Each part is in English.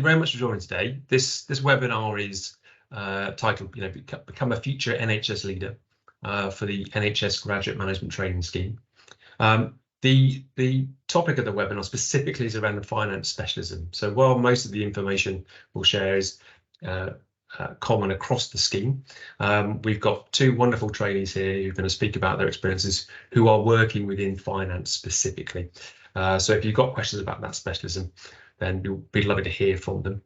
very much for joining today. This webinar is titled, Become a Future NHS Leader for the NHS Graduate Management Training Scheme. The topic of the webinar specifically is around the finance specialism. So while most of the information we'll share is common across the scheme, we've got two wonderful trainees here who are going to speak about their experiences who are working within finance specifically. So if you've got questions about that specialism, then we'll be lovely to hear from them.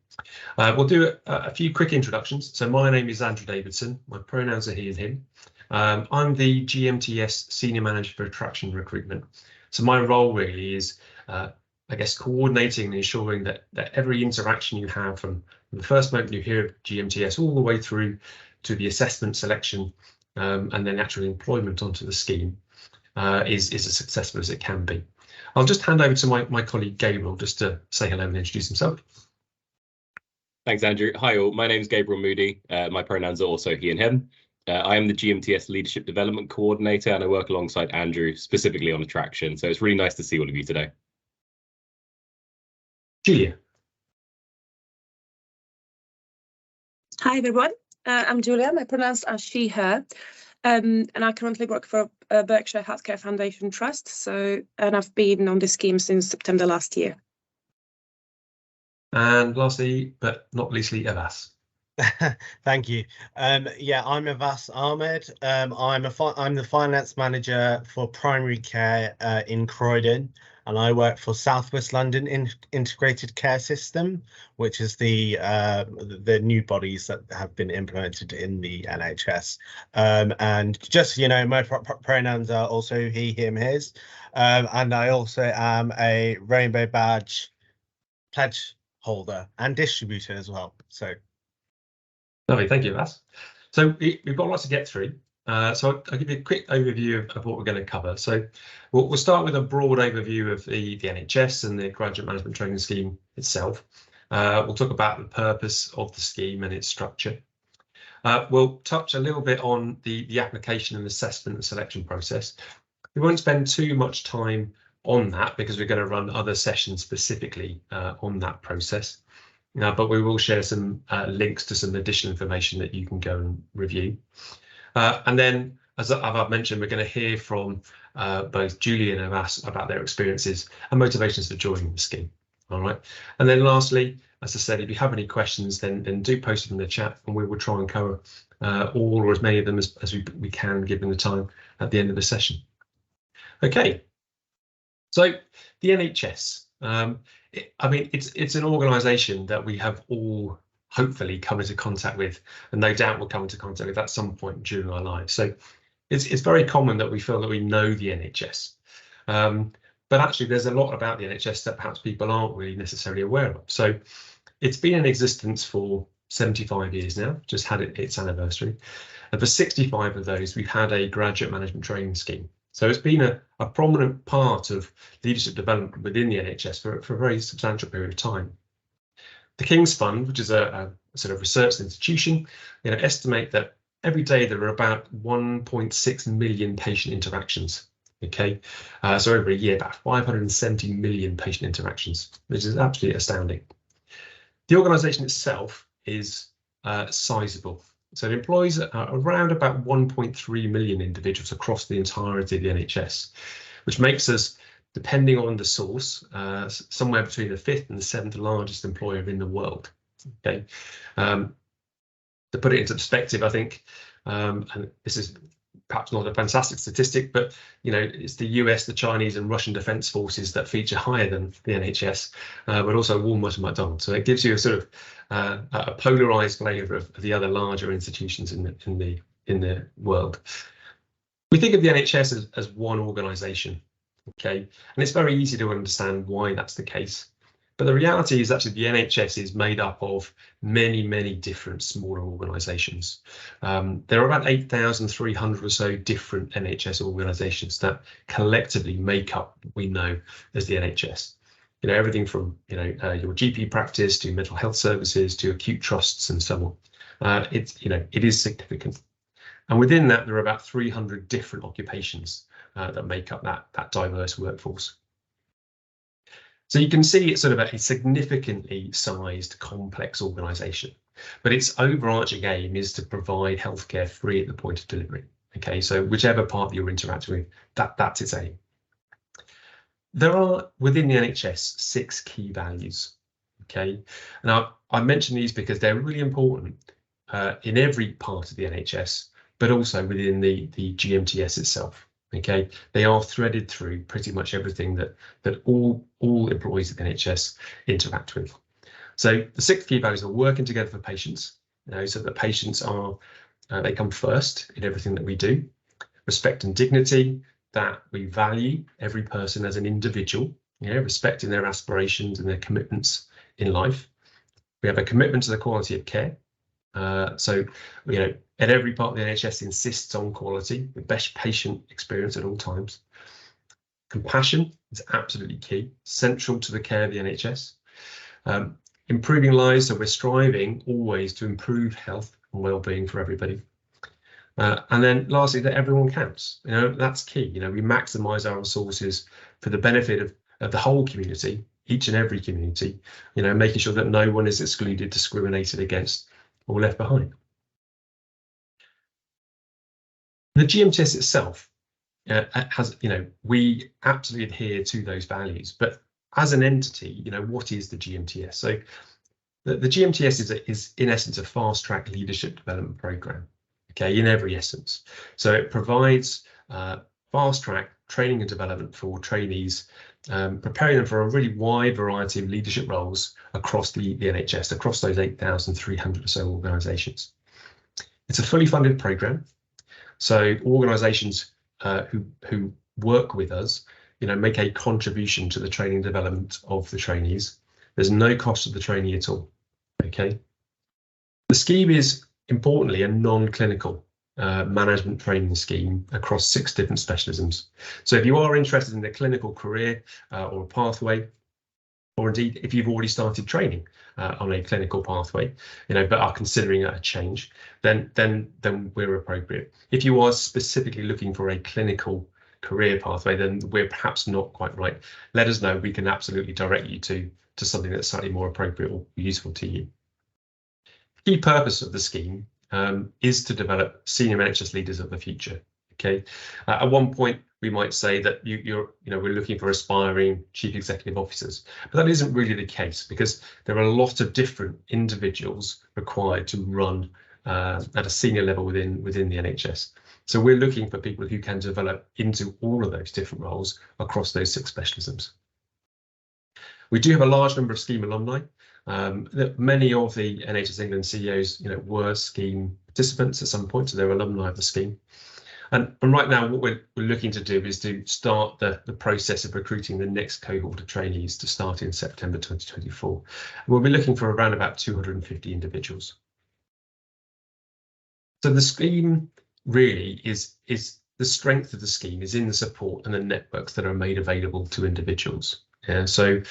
We'll do a few quick introductions. So my name is Andrew Davidson. My pronouns are he and him. I'm the GMTS Senior Manager for Attraction and Recruitment. So my role really is, I guess, coordinating and ensuring that every interaction you have from the first moment you hear of GMTS all the way through to the assessment, selection, and then actual employment onto the scheme is as successful as it can be. I'll just hand over to my colleague Gabriel just to say hello and introduce himself. Thanks, Andrew. Hi all, my name is Gabriel Moody. My pronouns are also he and him. I am the GMTS Leadership Development Coordinator and I work alongside Andrew specifically on attraction. So it's really nice to see all of you today. Julia. Hi everyone, I'm Julia. My pronouns are she, her, and I currently work for Berkshire Healthcare Foundation Trust. And I've been on this scheme since September last year. And lastly, but not leastly, Avas. Thank you. Yeah, I'm Avas Ahmed. I'm the finance manager for primary care in Croydon, and I work for South West London Integrated Care System, which is the new bodies that have been implemented in the NHS. And just my pronouns are also he, him, his, and I also am a Rainbow Badge pledge holder and distributor as well. So. Lovely, thank you, Vas. So we've got lots to get through. So I'll give you a quick overview of what we're going to cover. So we'll start with a broad overview of the NHS and the Graduate Management Training Scheme itself. We'll talk about the purpose of the scheme and its structure. We'll touch a little bit on the application and assessment and selection process. We won't spend too much time on that because we're going to run other sessions specifically on that process. But we will share some links to some additional information that you can go and review. And then, as I've mentioned, we're going to hear from both Julie and Avas about their experiences and motivations for joining the scheme. All right. And then lastly, as I said, if you have any questions, then do post them in the chat and we will try and cover all or as many of them as we can given the time at the end of the session. OK, so the NHS. It's an organisation that we have all hopefully come into contact with, and no doubt will come into contact with at some point during our lives. So it's very common that we feel that we know the NHS, but actually there's a lot about the NHS that perhaps people aren't really necessarily aware of. So it's been in existence for 75 years now, just had its anniversary, and for 65 of those we've had a graduate management training scheme. So it's been a prominent part of leadership development within the NHS for a very substantial period of time. The King's Fund, which is a sort of research institution, estimate that every day there are about 1.6 million patient interactions. OK, so over a year, about 570 million patient interactions, which is absolutely astounding. The organisation itself is sizable. So it employs around about 1.3 million individuals across the entirety of the NHS, which makes us, depending on the source, somewhere between the 5th and the 7th largest employer in the world. Okay, to put it into perspective, I think, and this is perhaps not a fantastic statistic, but it's the US, the Chinese and Russian defence forces that feature higher than the NHS, but also Walmart and McDonald's. So it gives you a sort of a polarised flavour of the other larger institutions in the world. We think of the NHS as one organisation, okay, and it's very easy to understand why that's the case. But the reality is actually the NHS is made up of many, many different smaller organisations. There are about 8,300 or so different NHS organisations that collectively make up what we know as the NHS. Everything from your GP practice to mental health services to acute trusts and so on. It is significant, and within that there are about 300 different occupations that make up that diverse workforce. So you can see it's sort of a significantly sized, complex organisation, but its overarching aim is to provide healthcare free at the point of delivery. Okay, so whichever part you're interacting with, that's its aim. There are, within the NHS, 6 key values. Okay, now I mention these because they're really important in every part of the NHS, but also within the GMTS itself. Okay, they are threaded through pretty much everything that all employees of the NHS interact with. So the 6 key values are working together for patients, so that patients are they come first in everything that we do. Respect and dignity, that we value every person as an individual, respecting their aspirations and their commitments in life. We have a commitment to the quality of care. So, at every part of the NHS insists on quality, the best patient experience at all times. Compassion is absolutely key, central to the care of the NHS. Improving lives, so we're striving always to improve health and well-being for everybody. And then lastly, that everyone counts. That's key. We maximise our resources for the benefit of the whole community, each and every community, making sure that no one is excluded, discriminated against, or left behind. The GMTS itself has, we absolutely adhere to those values, but as an entity, what is the GMTS? So the GMTS is in essence a fast-track leadership development program. Okay, in every essence. So it provides fast-track training and development for trainees, preparing them for a really wide variety of leadership roles across the NHS, across those 8,300 or so organisations. It's a fully funded programme. So organisations who work with us, make a contribution to the training and development of the trainees. There's no cost to the trainee at all. Okay. The scheme is importantly a non-clinical management training scheme across 6 different specialisms. So if you are interested in a clinical career or a pathway, or indeed if you've already started training on a clinical pathway, but are considering a change, then we're appropriate. If you are specifically looking for a clinical career pathway, then we're perhaps not quite right. Let us know. We can absolutely direct you to something that's slightly more appropriate or useful to you. Key purpose of the scheme is to develop senior NHS leaders of the future. Okay, at one point we might say that we're looking for aspiring chief executive officers, but that isn't really the case because there are a lot of different individuals required to run at a senior level within the NHS. So we're looking for people who can develop into all of those different roles across those 6 specialisms. We do have a large number of scheme alumni. Many of the NHS England CEOs, were scheme participants at some point, so they're alumni of the scheme. And right now, what we're looking to do is to start the process of recruiting the next cohort of trainees to start in September 2024. We'll be looking for around about 250 individuals. So the scheme really is the strength of the scheme is in the support and the networks that are made available to individuals. Yeah, so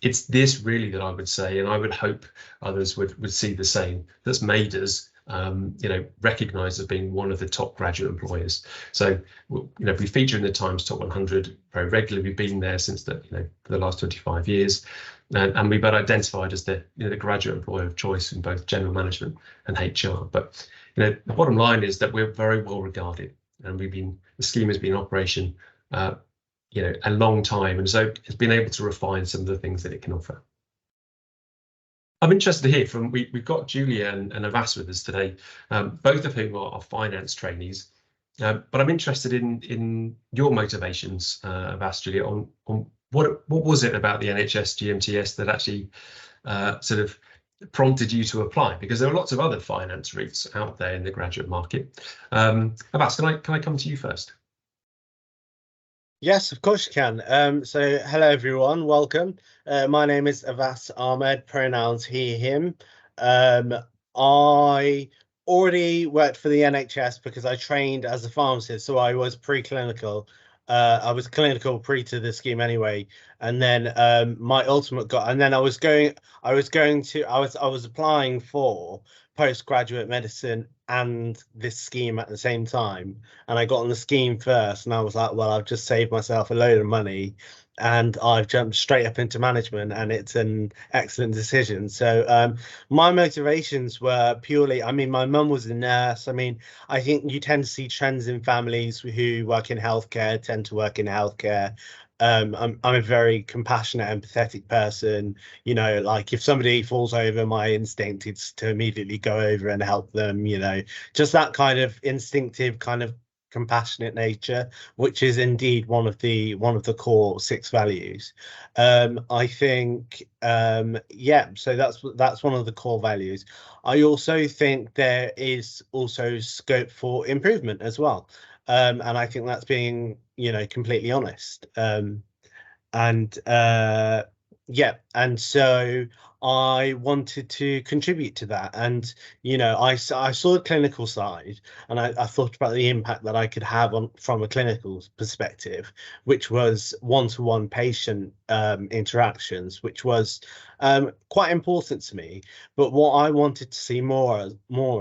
it's this really that I would say, and I would hope others would see the same, that's made us recognised as being one of the top graduate employers. So we feature in the Times Top 100 very regularly. We've been there since for the last 25 years, and we've been identified as the graduate employer of choice in both general management and HR. But the bottom line is that we're very well regarded, and the scheme has been in operation a long time, and so it's been able to refine some of the things that it can offer. I'm interested to hear from, we've got Julia and Avas with us today, both of whom are finance trainees, but I'm interested in your motivations, Avas, Julia, on what was it about the NHS GMTS that actually sort of prompted you to apply, because there are lots of other finance routes out there in the graduate market. Avas, can I come to you first? Yes, of course you can. So hello everyone, welcome. My name is Avas Ahmed, pronouns he, him. I already worked for the NHS because I trained as a pharmacist, so I was preclinical. I was clinical pre to the scheme anyway, and then my ultimate goal, and then I was applying for postgraduate medicine and this scheme at the same time, and I got on the scheme first, and I was like, well, I've just saved myself a load of money and I've jumped straight up into management, and it's an excellent decision. So my motivations were purely, I mean, my mum was a nurse. I mean, I think you tend to see trends in families who work in healthcare tend to work in healthcare. I'm a very compassionate, empathetic person. You know, like if somebody falls over, my instinct is to immediately go over and help them, you know, just that kind of instinctive kind of compassionate nature, which is indeed one of the core 6 values. I think yeah, so that's one of the core values. I also think there is also scope for improvement as well. And I think that's being, you know, completely honest. And yeah, and so I wanted to contribute to that. And you know, I saw the clinical side, and I thought about the impact that I could have on from a clinical perspective, which was one-to-one patient interactions, which was quite important to me. But what I wanted to see more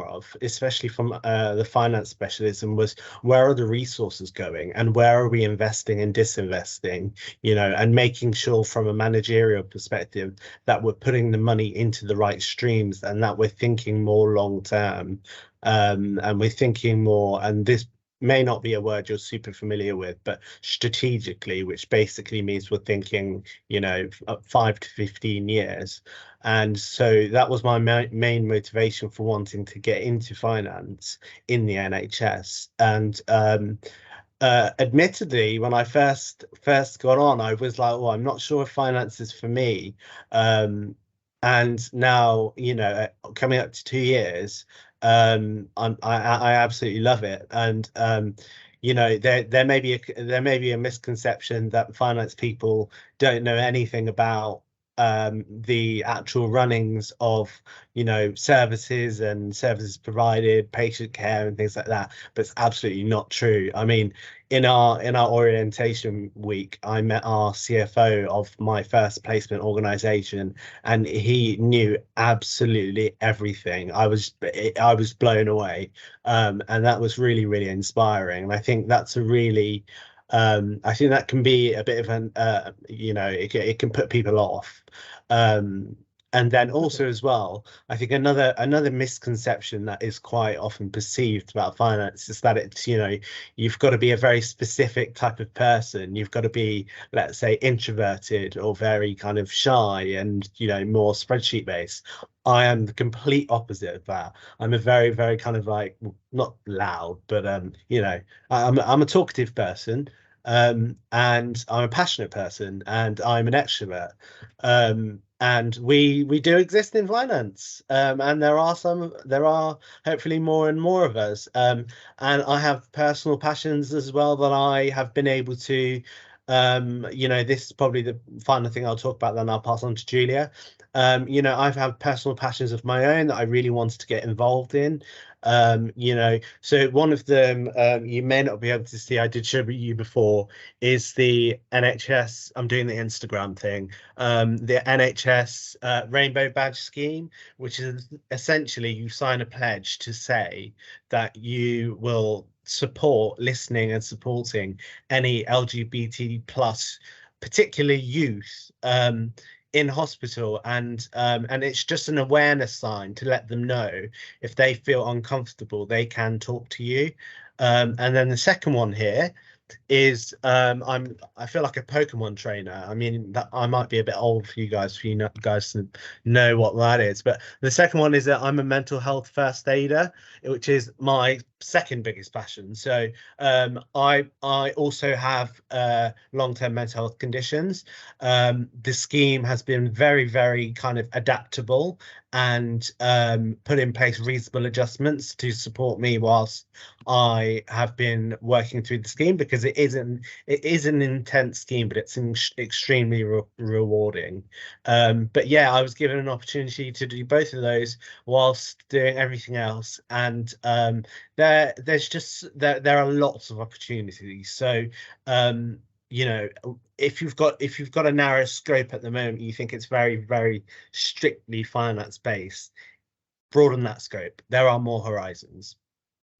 of, especially from the finance specialism, was where are the resources going, and where are we investing and disinvesting, you know, and making sure from a managerial perspective that we're putting the money into the right streams, and that we're thinking more long term, and we're thinking more, and this may not be a word you're super familiar with, but strategically, which basically means we're thinking, you know, 5 to 15 years. And so that was my main motivation for wanting to get into finance in the NHS. And admittedly, when I first got on, I was like, well, I'm not sure if finance is for me. And now, you know, coming up to 2 years, I absolutely love it. And you know, there may be a misconception that finance people don't know anything about the actual runnings of, you know, services and services provided, patient care and things like that, but it's absolutely not true. I mean, in our orientation week, I met our CFO of my first placement organization, and he knew absolutely everything. I was blown away, and that was really, really inspiring. And I think that's a really I think that can be a bit of an you know, it can put people off. And then also as well, I think another misconception that is quite often perceived about finance is that it's, you know, you've got to be a very specific type of person. You've got to be, let's say, introverted or very kind of shy and, you know, more spreadsheet based. I am the complete opposite of that. I'm a very, very kind of like, not loud, but you know, I'm a talkative person. And I'm a passionate person, and I'm an extrovert. And we do exist in finance, and there are hopefully more and more of us. And I have personal passions as well that I have been able to, you know, this is probably the final thing I'll talk about, then I'll pass on to Julia. You know, I've had personal passions of my own that I really wanted to get involved in. You know, so one of them, you may not be able to see, I did show you before, is the NHS. I'm doing the Instagram thing. The NHS Rainbow Badge Scheme, which is essentially you sign a pledge to say that you will support listening and supporting any LGBT plus, particularly youth, in hospital, and it's just an awareness sign to let them know if they feel uncomfortable, they can talk to you. And then the second one here is I feel like a Pokemon trainer. I mean, that I might be a bit old for you guys, guys to know what that is. But the second one is that I'm a mental health first aider, which is my second biggest passion. So I also have long-term mental health conditions. The scheme has been very, very kind of adaptable and put in place reasonable adjustments to support me whilst I have been working through the scheme, because it is an intense scheme, but it's extremely rewarding. But yeah, I was given an opportunity to do both of those whilst doing everything else, and there are lots of opportunities. So you know, if you've got a narrow scope at the moment, you think it's very, very strictly finance based, broaden that scope. There are more horizons.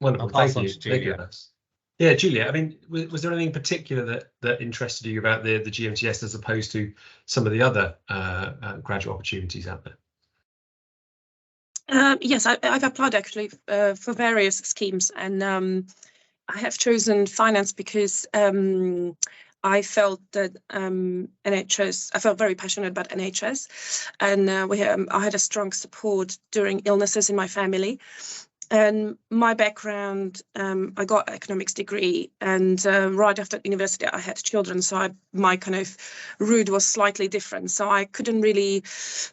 Wonderful, I'll pass thank on you. to Julia. Thank you, Abbas. Yeah, Julia, I mean, was there anything particular that interested you about the GMTS as opposed to some of the other graduate opportunities out there? Yes, I've applied actually for various schemes, and I have chosen finance because I felt that NHS, I felt very passionate about NHS, and I had a strong support during illnesses in my family. And my background, I got an economics degree, and right after university I had children, so my kind of route was slightly different. So I couldn't really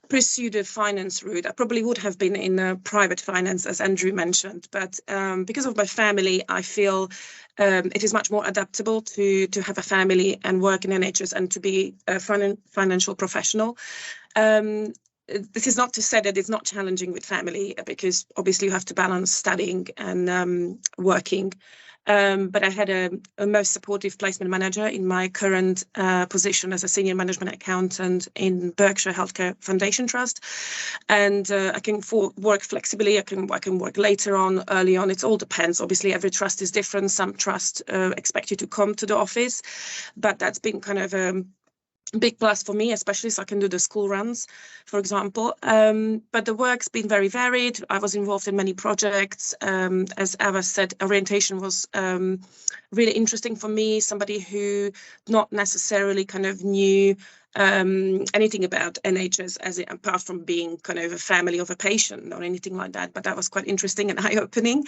pursue the finance route. I probably would have been in private finance, as Andrew mentioned, but because of my family, I feel it is much more adaptable to have a family and work in NHS and to be a financial professional. This is not to say that it's not challenging with family, because obviously you have to balance studying and working. But I had a most supportive placement manager in my current position as a senior management accountant in Berkshire Healthcare Foundation Trust, and I can work flexibly. I can work later on, early on. It all depends. Obviously, every trust is different. Some trusts expect you to come to the office, but that's been kind of a big plus for me, especially so I can do the school runs, for example. But the work's been very varied. I was involved in many projects. As Ava said, orientation was really interesting for me, somebody who not necessarily kind of knew anything about NHS apart from being kind of a family of a patient or anything like that, but that was quite interesting and eye-opening.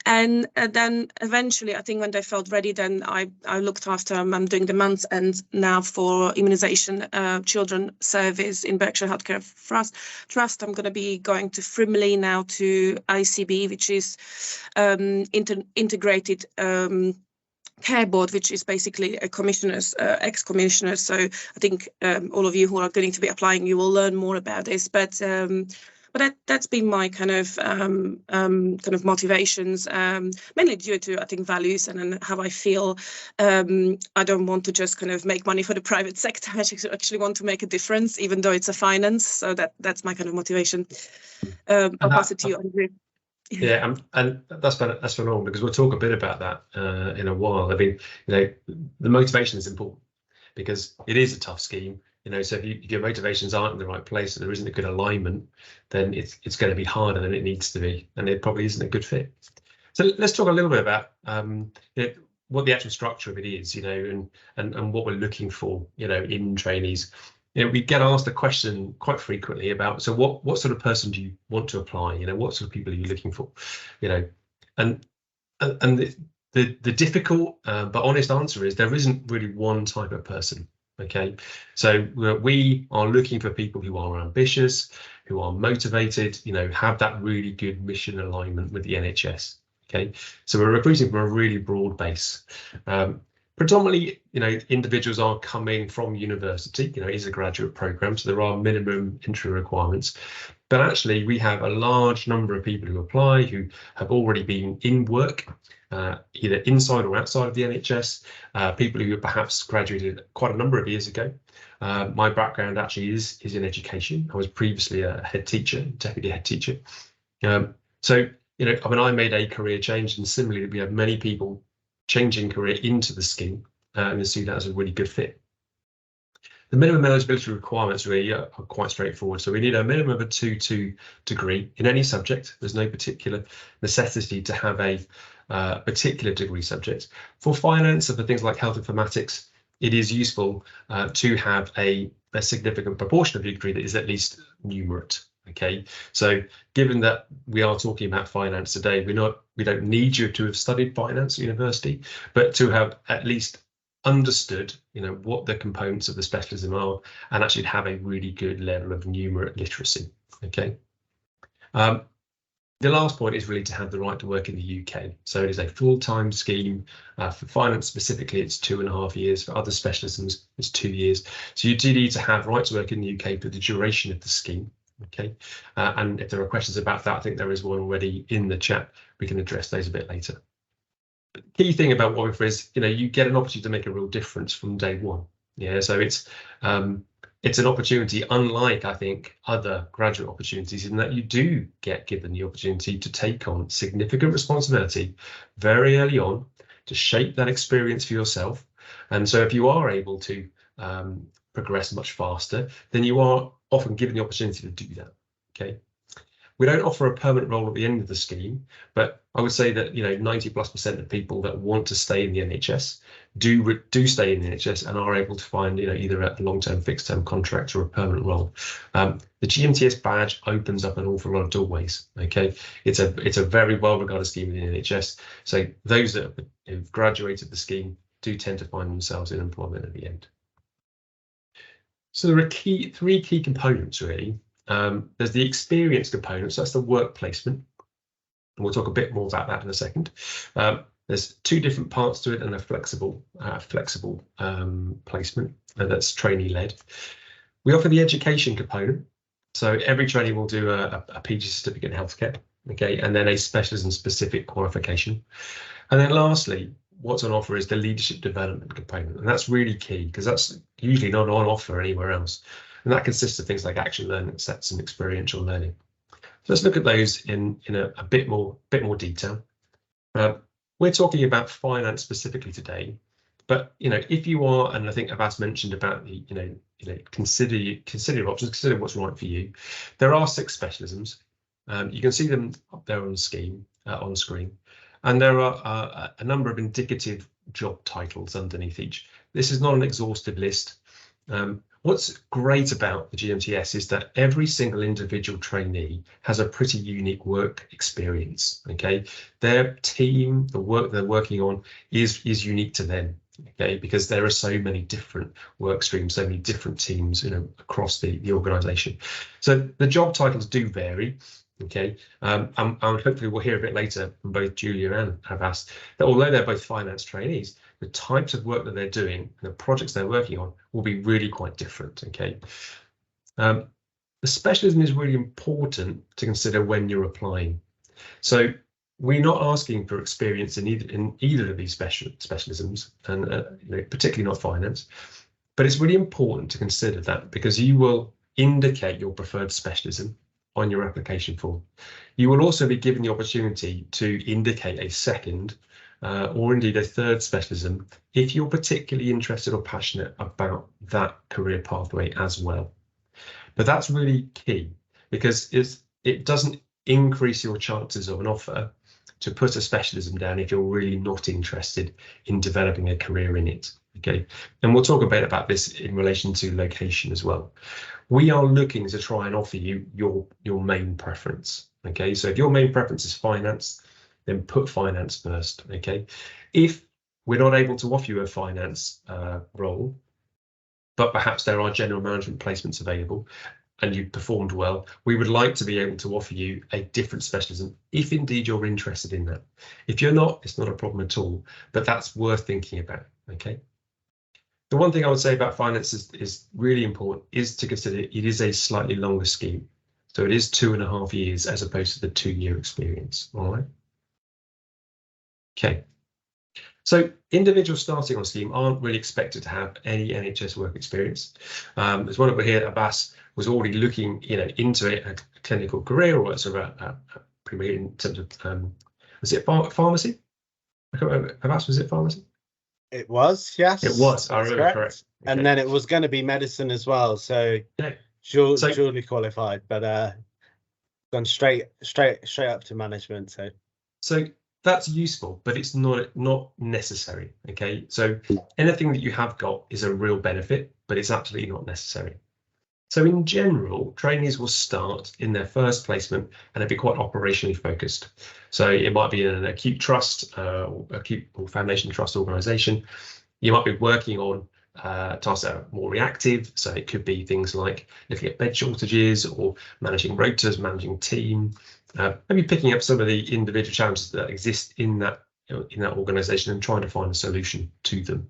And then eventually, I think when they felt ready, then I looked after, I'm doing the months end now for immunization children service in Berkshire Healthcare Trust. I'm going to be going to Frimley now to ICB, which is integrated care board, which is basically a commissioners, ex-commissioners. So I think all of you who are going to be applying, you will learn more about this. But that's been my kind of motivations, mainly due to, I think, values and how I feel. I don't want to just kind of make money for the private sector. I actually want to make a difference, even though it's a finance. So that's my kind of motivation. I'll pass it to you, Andrew. Yeah, and that's phenomenal, because we'll talk a bit about that in a while. I mean, the motivation is important because it is a tough scheme. So if your motivations aren't in the right place and there isn't a good alignment, then it's going to be harder than it needs to be, and it probably isn't a good fit. So let's talk a little bit about what the actual structure of it is, and what we're looking for, in trainees. We get asked a question quite frequently about, so what sort of person do you want to apply? What sort of people are you looking for? And the difficult but honest answer is there isn't really one type of person. Okay, so we are looking for people who are ambitious, who are motivated, have that really good mission alignment with the NHS. Okay, so we're recruiting from a really broad base. Predominantly, individuals are coming from university. It is a graduate program, so there are minimum entry requirements. But actually, we have a large number of people who apply who have already been in work, either inside or outside of the NHS, people who perhaps graduated quite a number of years ago. My background actually is in education. I was previously a head teacher, deputy head teacher. So, I made a career change, and similarly, we have many people changing career into the scheme, and see that as a really good fit. The minimum eligibility requirements really are quite straightforward. So we need a minimum of a 2-2 degree in any subject. There's no particular necessity to have a particular degree subject. For finance and for things like health informatics, it is useful to have a significant proportion of your degree that is at least numerate. Okay, so given that we are talking about finance today, we don't need you to have studied finance at university, but to have at least understood, what the components of the specialism are, and actually have a really good level of numerate literacy. Okay. The last point is really to have the right to work in the UK. So it is a full-time scheme. For finance specifically, it's 2.5 years. For other specialisms, it's 2 years. So you do need to have right to work in the UK for the duration of the scheme. Okay, and if there are questions about that, I think there is one already in the chat. We can address those a bit later. But the key thing about working for is, you get an opportunity to make a real difference from day one. Yeah, so it's It's an opportunity unlike, I think, other graduate opportunities, in that you do get given the opportunity to take on significant responsibility very early on, to shape that experience for yourself. And so if you are able to progress much faster, then you are often given the opportunity to do that. Okay. We don't offer a permanent role at the end of the scheme, but I would say that 90+% of people that want to stay in the NHS do stay in the NHS and are able to find either a long-term fixed-term contract or a permanent role. The GMTS badge opens up an awful lot of doorways. Okay, it's a very well-regarded scheme in the NHS. So those that have graduated the scheme do tend to find themselves in employment at the end. So there are three key components really. There's the experience component, so that's the work placement, and we'll talk a bit more about that in a second. There's two different parts to it, and a flexible placement that's trainee led. We offer the education component, so every trainee will do a PG certificate in healthcare, okay, and then a specialism specific qualification. And then lastly, what's on offer is the leadership development component, and that's really key because that's usually not on offer anywhere else. And that consists of things like action learning sets and experiential learning. So let's look at those in a bit more detail. We're talking about finance specifically today, but if you are, and I think Abbas mentioned about the consider your options, consider what's right for you. There are 6 specialisms. You can see them up there on screen, and there are a number of indicative job titles underneath each. This is not an exhaustive list. What's great about the GMTS is that every single individual trainee has a pretty unique work experience. Okay, their team, the work they're working on is unique to them. Okay, because there are so many different work streams, so many different teams, across the organisation. So the job titles do vary. Okay, and hopefully we'll hear a bit later from both Julia and Abbas that although they're both finance trainees, the types of work that they're doing and the projects they're working on will be really quite different. Okay, the specialism is really important to consider when you're applying. So we're not asking for experience in either of these specialisms, and particularly not finance, but it's really important to consider that because you will indicate your preferred specialism on your application form. You will also be given the opportunity to indicate a second or indeed a third specialism if you're particularly interested or passionate about that career pathway as well. But that's really key because it doesn't increase your chances of an offer to put a specialism down if you're really not interested in developing a career in it. Okay, and we'll talk a bit about this in relation to location as well. We are looking to try and offer you your main preference. Okay, so if your main preference is finance, then put finance first. Okay, if we're not able to offer you a finance role, but perhaps there are general management placements available and you've performed well, we would like to be able to offer you a different specialism if indeed you're interested in that. If you're not, it's not a problem at all, but that's worth thinking about. Okay. The one thing I would say about finance is really important is to consider it is a slightly longer scheme. So it is 2.5 years as opposed to the 2-year experience. All right. Okay. So individuals starting on scheme aren't really expected to have any NHS work experience. There's one over here, Abbas was already looking into a clinical career or sort of a in terms of was it pharmacy? I can't remember. Abbas, was it pharmacy? It was, yes. It was. I remember correct. Okay. And then it was going to be medicine as well. So yeah. Surely qualified, but gone straight up to management. So that's useful, but it's not necessary. Okay, so anything that you have got is a real benefit, but it's absolutely not necessary. So in general, trainees will start in their first placement and they'll be quite operationally focused. So it might be in an acute trust, acute or foundation trust organisation. You might be working on tasks that are more reactive. So it could be things like looking at bed shortages or managing rotas, managing team, maybe picking up some of the individual challenges that exist in that organisation and trying to find a solution to them.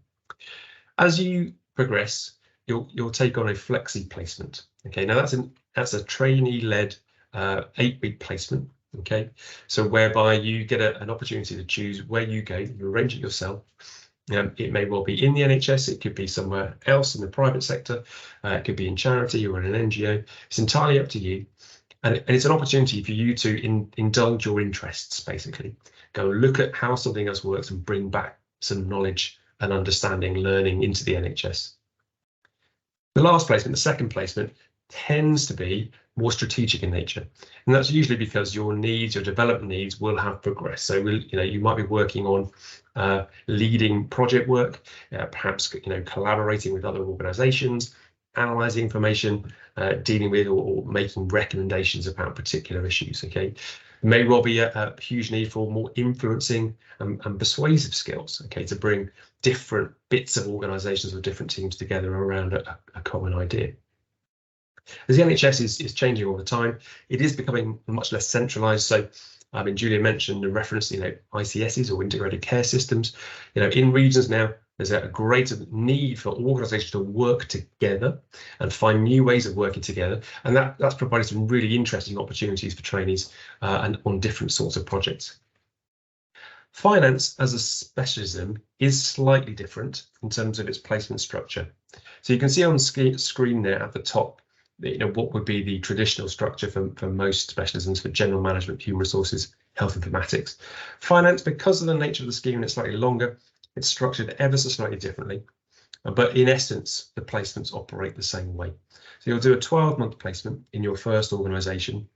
As you progress, you'll take on a flexi placement. Okay, now that's a trainee-led 8-week placement. Okay, so whereby you get an opportunity to choose where you go, you arrange it yourself, It may well be in the NHS, it could be somewhere else in the private sector, it could be in charity or in an NGO. It's entirely up to you. And it's an opportunity for you to indulge your interests, basically. Go look at how something else works and bring back some knowledge and understanding, learning into the NHS. The last placement, the second placement, tends to be more strategic in nature, and that's usually because your needs, your development needs, will have progressed. So you might be working on leading project work, perhaps collaborating with other organisations, analysing information, dealing with or making recommendations about particular issues. Okay, there may well be a huge need for more influencing and persuasive skills. Okay, to bring different bits of organisations or different teams together around a common idea. As the NHS is changing all the time, it is becoming much less centralised. So, Julia mentioned and referenced, ICSs or integrated care systems. In regions now, there's a greater need for organisations to work together and find new ways of working together, and that's provided some really interesting opportunities for trainees and on different sorts of projects. Finance as a specialism is slightly different in terms of its placement structure. So you can see on screen there at the top, what would be the traditional structure for most specialisms for general management, human resources, health informatics. Finance, because of the nature of the scheme, it's slightly longer. It's structured ever so slightly differently, but in essence, the placements operate the same way. So you'll do a 12-month placement in your first organisation,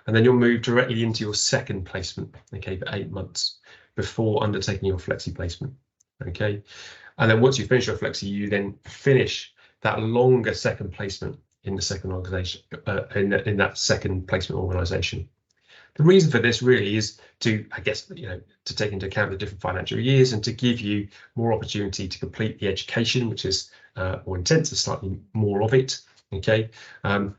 and then you'll move directly into your second placement, okay, for 8 months before undertaking your flexi placement, okay. And then once you finish your flexi, you then finish that longer second placement in the second organisation, in that second placement organisation. The reason for this really is to, to take into account the different financial years and to give you more opportunity to complete the education, which is more intense, slightly more of it. Okay, and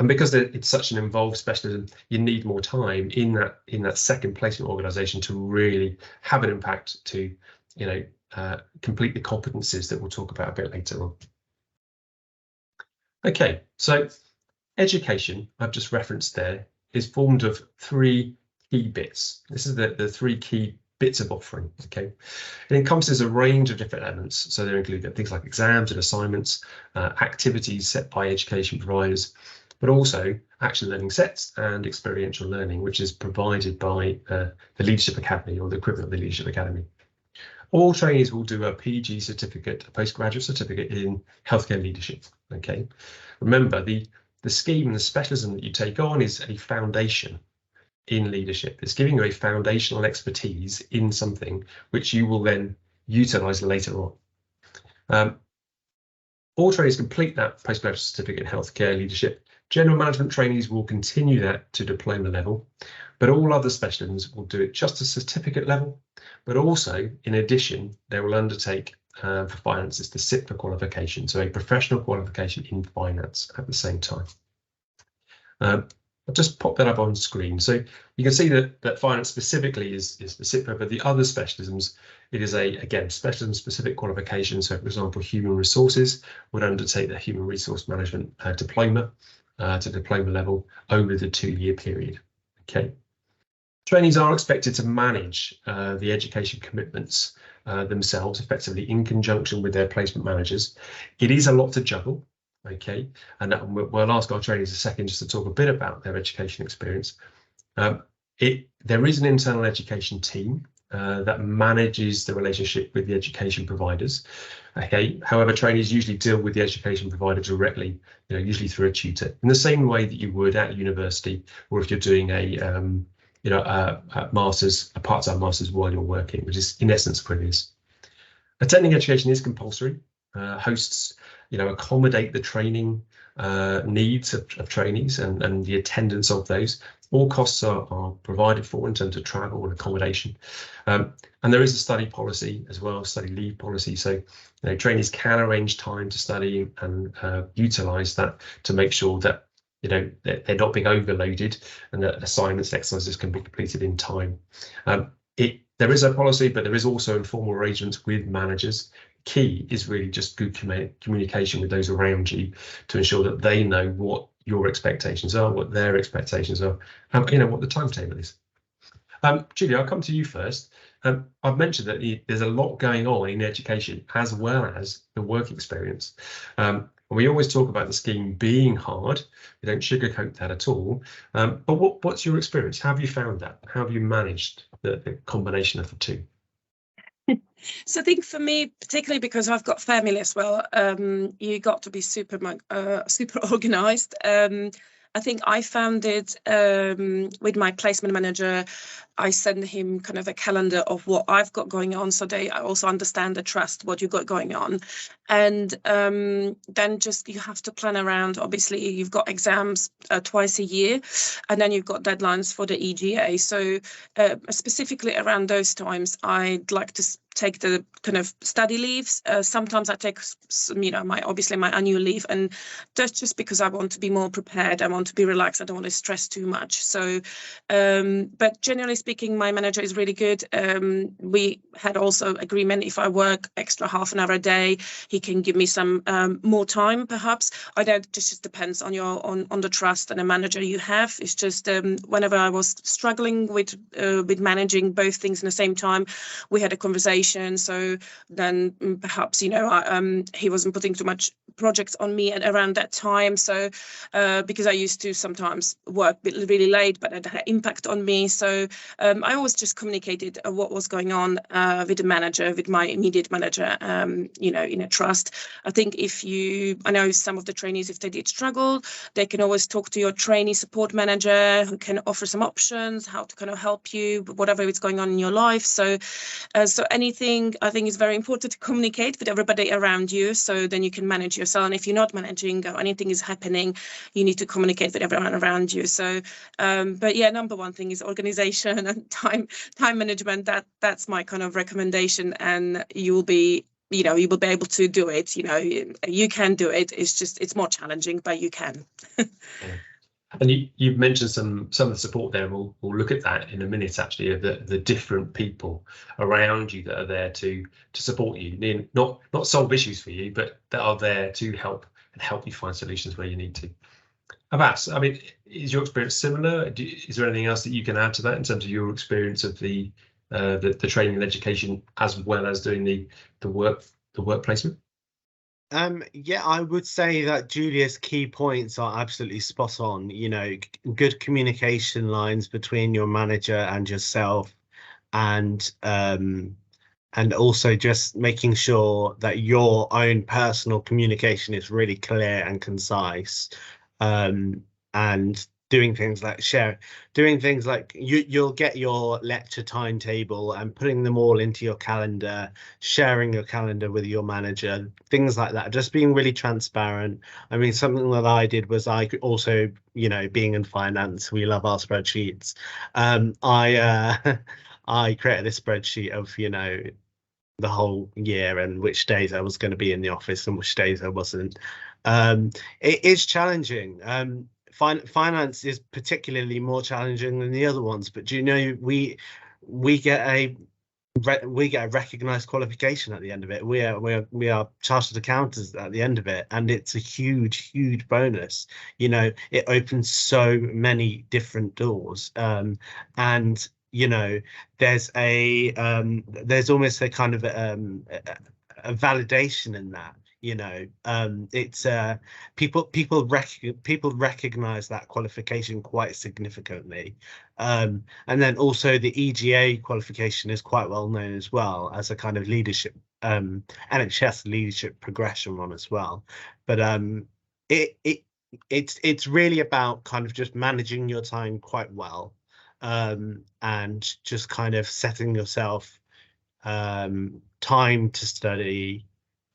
because it's such an involved specialism, you need more time in that second placement organisation to really have an impact to, complete the competencies that we'll talk about a bit later on. Okay, so education, I've just referenced there, is formed of 3 key bits. This is the 3 key bits of offering. Okay, it encompasses a range of different elements. So they include things like exams and assignments, activities set by education providers, but also action learning sets and experiential learning, which is provided by the Leadership Academy or the equivalent of the Leadership Academy. All trainees will do a PG certificate, a postgraduate certificate in healthcare leadership. Okay, remember the scheme and the specialism that you take on is a foundation in leadership. It's giving you a foundational expertise in something which you will then utilise later on. All trainees complete that postgraduate certificate in healthcare leadership. General management trainees will continue that to diploma level, but all other specialisms will do it just to certificate level, but also in addition, they will undertake for finance, it's the CIPFA qualification, so a professional qualification in finance at the same time. I'll just pop that up on screen. So you can see that finance specifically is the CIPFA, but the other specialisms, it is again, specialism specific qualification. So for example, human resources would undertake the human resource management diploma to diploma level over the 2-year period. Okay. Trainees are expected to manage the education commitments themselves effectively in conjunction with their placement managers. It is a lot to juggle, okay, and we'll ask our trainees a second just to talk a bit about their education experience. There is an internal education team that manages the relationship with the education providers. Okay, however, trainees usually deal with the education provider directly, usually through a tutor, in the same way that you would at university, or if you're doing a master's, a part-time master's while you're working, which is in essence what it is. Attending education is compulsory. Hosts, accommodate the training needs of trainees and the attendance of those. All costs are provided for in terms of travel and accommodation. And there is a study policy as well, study leave policy. So trainees can arrange time to study and utilise that to make sure that they're not being overloaded and that assignments and exercises can be completed in time. There is a policy, but there is also informal arrangements with managers. Key is really just good communication with those around you to ensure that they know what your expectations are, what their expectations are, and what the timetable is. Julia, I'll come to you first. I've mentioned that there's a lot going on in education as well as the work experience. We always talk about the scheme being hard. We don't sugarcoat that at all. But what's your experience? How have you found that? How have you managed the combination of the two? So I think for me, particularly because I've got family as well, you got to be super organized. I think I found it with my placement manager. I send him kind of a calendar of what I've got going on, so they also understand and trust what you've got going on. And then just you have to plan around. Obviously, you've got exams twice a year, and then you've got deadlines for the EGA. So specifically around those times, I'd like to take the kind of study leaves. Sometimes I take, my annual leave, and that's just because I want to be more prepared. I want to be relaxed. I don't want to stress too much. So, but generally speaking, my manager is really good. We had also agreement, if I work extra half an hour a day, he can give me some more time, perhaps. I know it just depends on on the trust and the manager you have. It's just whenever I was struggling with managing both things in the same time, we had a conversation. So then perhaps, he wasn't putting too much projects on me around that time. So because I used to sometimes work really late, but it had an impact on me. So I always just communicated what was going on with the manager, with my immediate manager, in a trust. I think I know some of the trainees, if they did struggle, they can always talk to your trainee support manager who can offer some options, how to kind of help you, whatever is going on in your life. So anything, I think, is very important to communicate with everybody around you, so then you can manage yourself. And if you're not managing or anything is happening, you need to communicate with everyone around you. So, but yeah, number one thing is organization and time management. That's my kind of recommendation, and you will be able to do it. You can do it. It's more challenging, but you can. Yeah. And you've mentioned some of the support there. We'll look at that in a minute, actually, of the different people around you that are there to support you, not solve issues for you, but that are there to help you find solutions where you need to. Abbas, I mean, is your experience similar? Is there anything else that you can add to that in terms of your experience of the training and education, as well as doing the work placement? Yeah, I would say that Julia's key points are absolutely spot on. Good communication lines between your manager and yourself, and also just making sure that your own personal communication is really clear and concise, and doing things like you'll get your lecture timetable and putting them all into your calendar, sharing your calendar with your manager, things like that, just being really transparent. I mean, something that I did was, I also, being in finance, we love our spreadsheets. I created a spreadsheet of, the whole year and which days I was going to be in the office and which days I wasn't. It is challenging. Finance is particularly more challenging than the other ones, but we get a recognized qualification at the end of it. We are chartered accountants at the end of it, and it's a huge bonus. It opens so many different doors, and there's almost a kind of a validation in that. It's people recognize that qualification quite significantly, and then also the EGA qualification is quite well known as well as a kind of leadership, NHS leadership progression one as well. But it's really about kind of just managing your time quite well, and just kind of setting yourself time to study,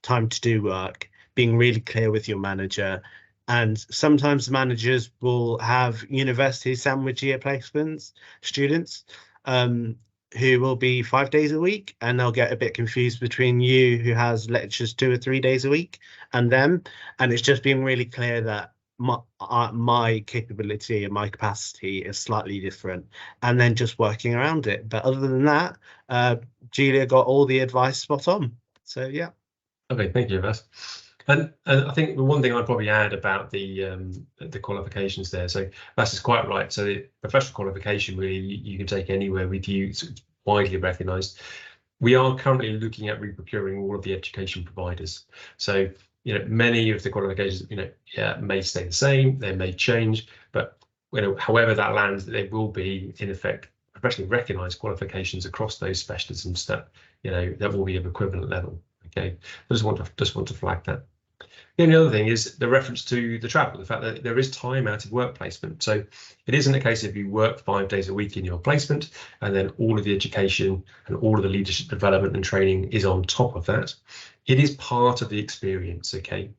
time to do work, being really clear with your manager. And sometimes managers will have university sandwich year placements students who will be 5 days a week, and they'll get a bit confused between you, who has lectures 2 or 3 days a week, and them. And it's just being really clear that my capability and my capacity is slightly different, and then just working around it. But other than that, Julia got all the advice spot on. So yeah. Okay, thank you, Abbas. And I think the one thing I'd probably add about the qualifications there, so Vass is quite right. So the professional qualification, really, you can take anywhere with you. So it's widely recognised. We are currently looking at reprocuring all of the education providers. So, many of the qualifications, may stay the same, they may change, but however that lands, there will be, in effect, professionally recognised qualifications across those specialisms that that will be of equivalent level. Okay, I just want to flag that. The only other thing is the reference to the travel, the fact that there is time out of work placement. So it isn't a case of you work 5 days a week in your placement and then all of the education and all of the leadership development and training is on top of that. It is part of the experience, okay?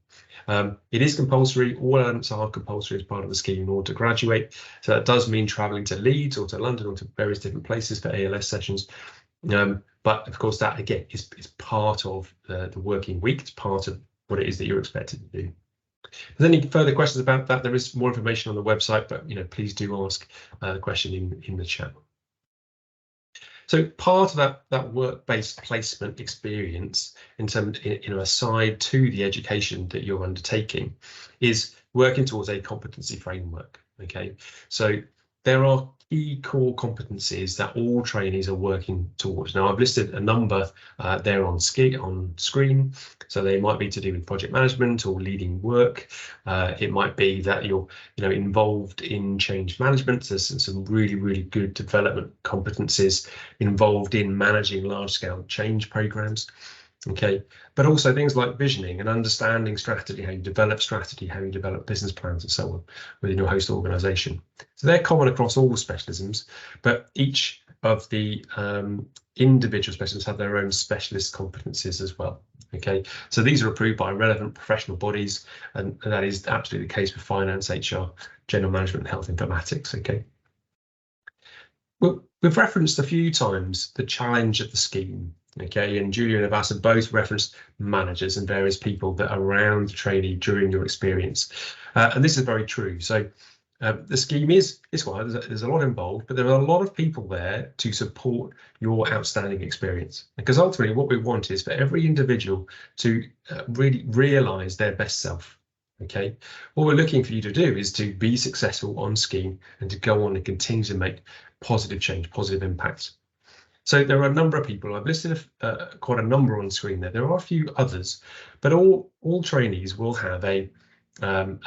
It is compulsory, all elements are compulsory as part of the scheme in order to graduate. So that does mean travelling to Leeds or to London or to various different places for ALS sessions. But of course, that again is part of the working week. It's part of what it is that you're expected to do. If there's any further questions about that, there is more information on the website, but please do ask the question in the chat. So part of that work-based placement experience, in terms, aside to the education that you're undertaking, is working towards a competency framework. Okay, so there are key core competencies that all trainees are working towards. Now, I've listed a number there on screen. So they might be to do with project management or leading work. It might be that you're involved in change management. There's some really, really good development competencies involved in managing large-scale change programs. Okay, but also things like visioning and understanding strategy, how you develop business plans and so on within your host organisation. So they're common across all specialisms, but each of the individual specialisms have their own specialist competencies as well. Okay, so these are approved by relevant professional bodies, and that is absolutely the case for finance, HR, general management, and health informatics. Okay. Well, we've referenced a few times the challenge of the scheme. Okay, and Julia and Vass have both referenced managers and various people that are around the trainee during your experience, and this is very true. So the scheme is well, there's a lot involved, but there are a lot of people there to support your outstanding experience, because ultimately what we want is for every individual to really realise their best self. Okay, what we're looking for you to do is to be successful on scheme and to go on and continue to make positive change, positive impacts. So there are a number of people. I've listed quite a number on screen there. There are a few others, but all trainees will have a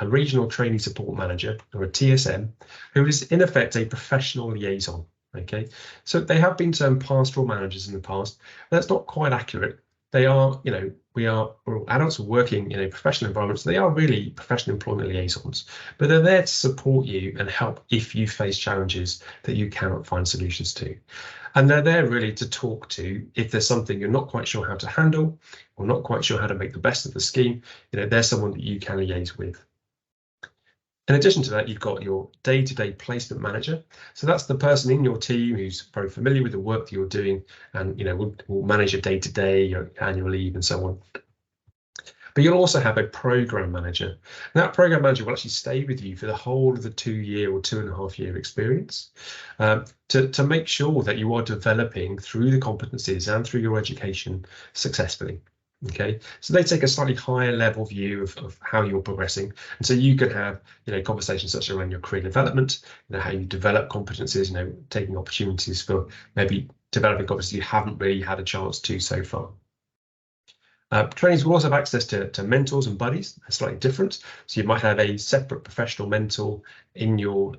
regional trainee support manager, or a TSM, who is in effect a professional liaison. Okay, so they have been termed pastoral managers in the past. That's not quite accurate. They are, we're all adults working in a professional environment, so they are really professional employment liaisons, but they're there to support you and help if you face challenges that you cannot find solutions to. And they're there really to talk to if there's something you're not quite sure how to handle or not quite sure how to make the best of the scheme. There's someone that you can liaise with. In addition to that, you've got your day-to-day placement manager. So that's the person in your team who's very familiar with the work that you're doing and will manage your day-to-day, your annual leave and so on. But you'll also have a program manager. And that program manager will actually stay with you for the whole of the 2-year or 2.5-year experience to make sure that you are developing through the competencies and through your education successfully. Okay, so they take a slightly higher level view of how you're progressing, and so you can have conversations such as around your career development, how you develop competencies, taking opportunities for maybe developing competencies you haven't really had a chance to so far. Trainees will also have access to mentors and buddies. They're slightly different. So you might have a separate professional mentor in your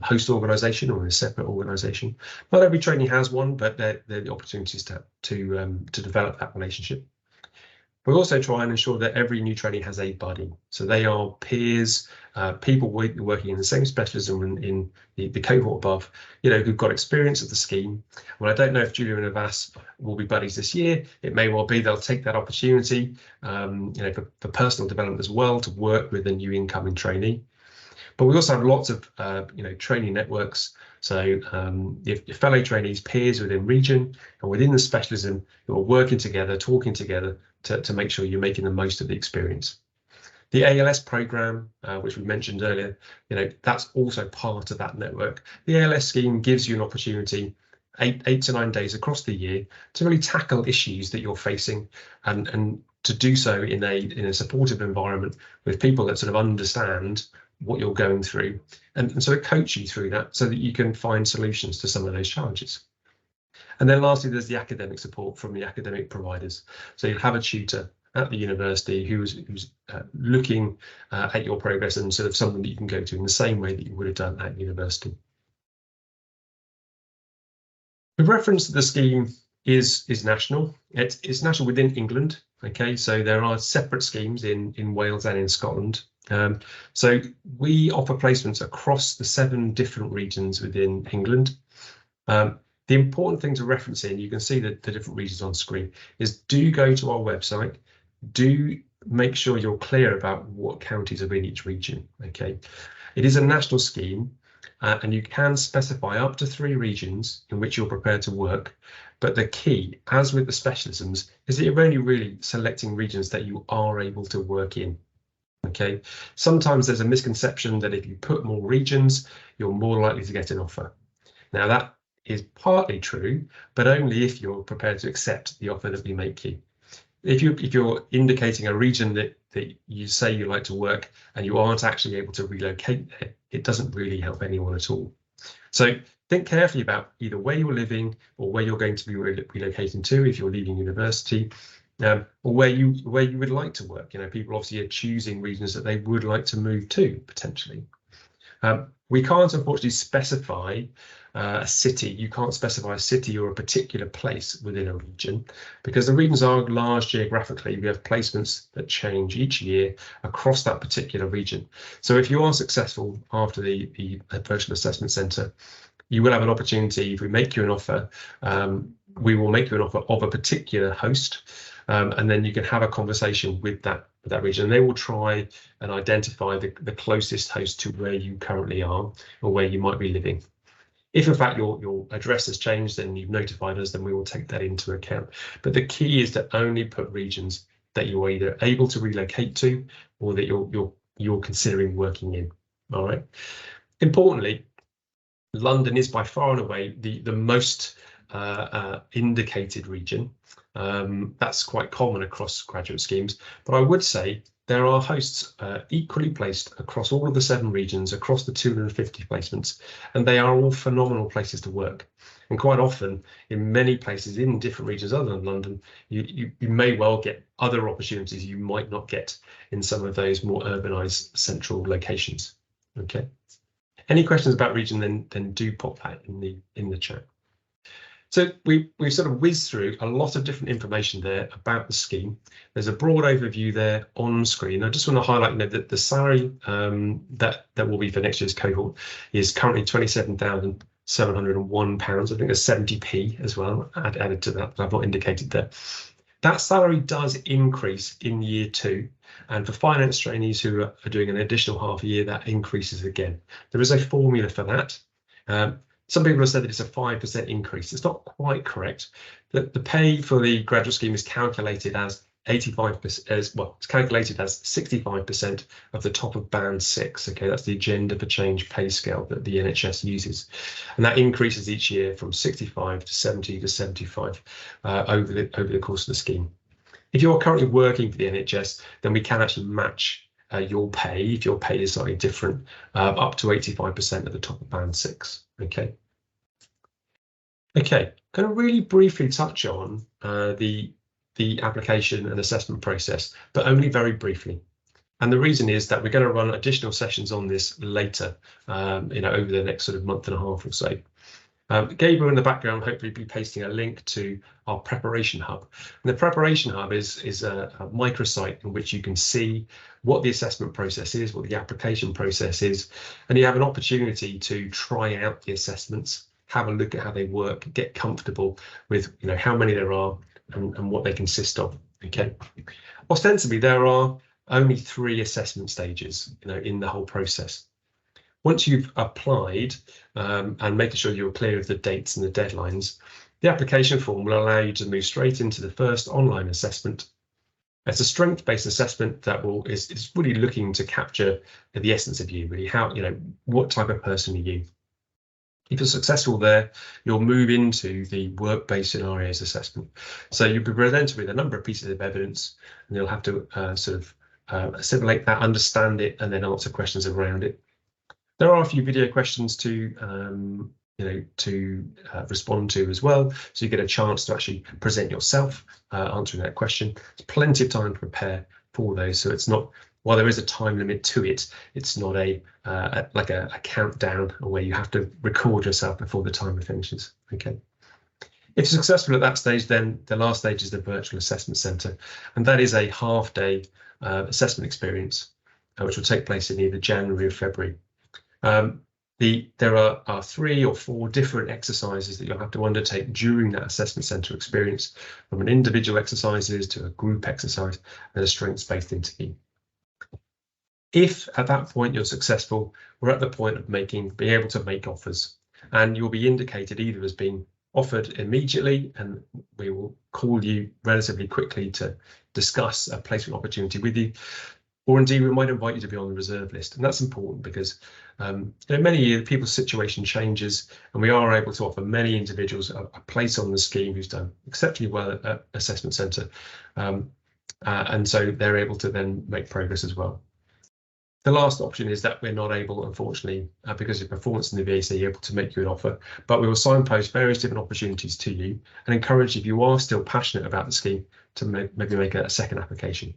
host organisation or in a separate organisation. Not every trainee has one, but they're the opportunities to develop that relationship. We also try and ensure that every new trainee has a buddy. So they are peers, people working in the same specialism in the cohort above, who've got experience of the scheme. Well, I don't know if Julia and Vass will be buddies this year. It may well be they'll take that opportunity, for personal development as well, to work with a new incoming trainee. But we also have lots of, training networks. So your fellow trainees, peers within region and within the specialism who are working together, talking together to make sure you're making the most of the experience. The ALS program, which we mentioned earlier, that's also part of that network. The ALS scheme gives you an opportunity 8 to 9 days across the year to really tackle issues that you're facing and to do so in a supportive environment with people that sort of understand what you're going through and sort of coach you through that so that you can find solutions to some of those challenges. And then lastly, there's the academic support from the academic providers. So you'll have a tutor at the university who's looking at your progress and sort of someone that you can go to in the same way that you would have done at university. The reference to the scheme is national. It's national within England. Okay, so there are separate schemes in Wales and in Scotland. So we offer placements across the 7 different regions within England. The important thing to reference in, you can see the different regions on screen, is do go to our website. Do make sure you're clear about what counties are in each region. Okay, it is a national scheme and you can specify up to 3 regions in which you're prepared to work. But the key, as with the specialisms, is that you're only really selecting regions that you are able to work in. Okay, sometimes there's a misconception that if you put more regions, you're more likely to get an offer. Now that is partly true, but only if you're prepared to accept the offer that we make you. If you're indicating a region that you say you like to work and you aren't actually able to relocate there, it doesn't really help anyone at all. So think carefully about either where you're living or where you're going to be relocating to if you're leaving university, or where you would like to work. You know, people obviously are choosing regions that they would like to move to potentially. We can't unfortunately specify a city. You can't specify a city or a particular place within a region because the regions are large geographically. We have placements that change each year across that particular region. So if you are successful after the virtual assessment centre, you will have an opportunity. If we make you an offer, we will make you an offer of a particular host, and then you can have a conversation with that region. And they will try and identify the closest host to where you currently are or where you might be living. If in fact your address has changed and you've notified us, then we will take that into account. But the key is to only put regions that you're either able to relocate to or that you're considering working in. All right. Importantly, London is by far and away the most indicated region. That's quite common across graduate schemes, but I would say there are hosts equally placed across all of the 7 regions, across the 250 placements, and they are all phenomenal places to work. And quite often, in many places in different regions other than London, you may well get other opportunities you might not get in some of those more urbanised central locations. Okay. Any questions about region, then do pop that in the chat. So we sort of whizzed through a lot of different information there about the scheme. There's a broad overview there on screen. I just want to highlight that the salary that will be for next year's cohort is currently £27,701. I think there's 70p as well added to that, but I've not indicated there. That salary does increase in year 2. And for finance trainees who are doing an additional half a year, that increases again. There is a formula for that. Some people have said that it's a 5% increase. It's not quite correct. The pay for the graduate scheme is calculated as 85%, well, it's calculated as 65% of the top of band 6. Okay, that's the Agenda for Change pay scale that the NHS uses. And that increases each year from 65 to 70 to 75 over the course of the scheme. If you're currently working for the NHS, then we can actually match your pay, if your pay is slightly different, up to 85% at the top of band 6. Okay. Okay, going to really briefly touch on the application and assessment process, but only very briefly. And the reason is that we're going to run additional sessions on this later, over the next sort of month and a half or so. Gabriel in the background hopefully be pasting a link to our preparation hub. And the preparation hub is a microsite in which you can see what the assessment process is, what the application process is, and you have an opportunity to try out the assessments, have a look at how they work, get comfortable with how many there are and what they consist of. Okay. Ostensibly, there are only 3 assessment stages in the whole process. Once you've applied and making sure you're clear of the dates and the deadlines, the application form will allow you to move straight into the first online assessment. It's a strength-based assessment that is really looking to capture the essence of you, really, what type of person are you? If you're successful there, you'll move into the work-based scenarios assessment. So you'll be presented with a number of pieces of evidence, and you'll have to assimilate that, understand it, and then answer questions around it. There are a few video questions to respond to as well, so you get a chance to actually present yourself answering that question. There's plenty of time to prepare for those, so it's not, while there is a time limit to it, it's not like a countdown where you have to record yourself before the timer finishes. Okay. If you're successful at that stage, then the last stage is the virtual assessment centre, and that is a half-day assessment experience, which will take place in either January or February. There are 3 or 4 different exercises that you'll have to undertake during that assessment centre experience, from an individual exercises to a group exercise and a strengths-based interview. If at that point you're successful, we're at the point of being able to make offers, and you'll be indicated either as being offered immediately, and we will call you relatively quickly to discuss a placement opportunity with you, or indeed we might invite you to be on the reserve list. And that's important because many people's situation changes, and we are able to offer many individuals a place on the scheme who's done exceptionally well at assessment centre, and so they're able to then make progress as well. The last option is that we're not able, unfortunately, because of performance in the VAC, able to make you an offer, but we will signpost various different opportunities to you and encourage, if you are still passionate about the scheme, to maybe make a second application.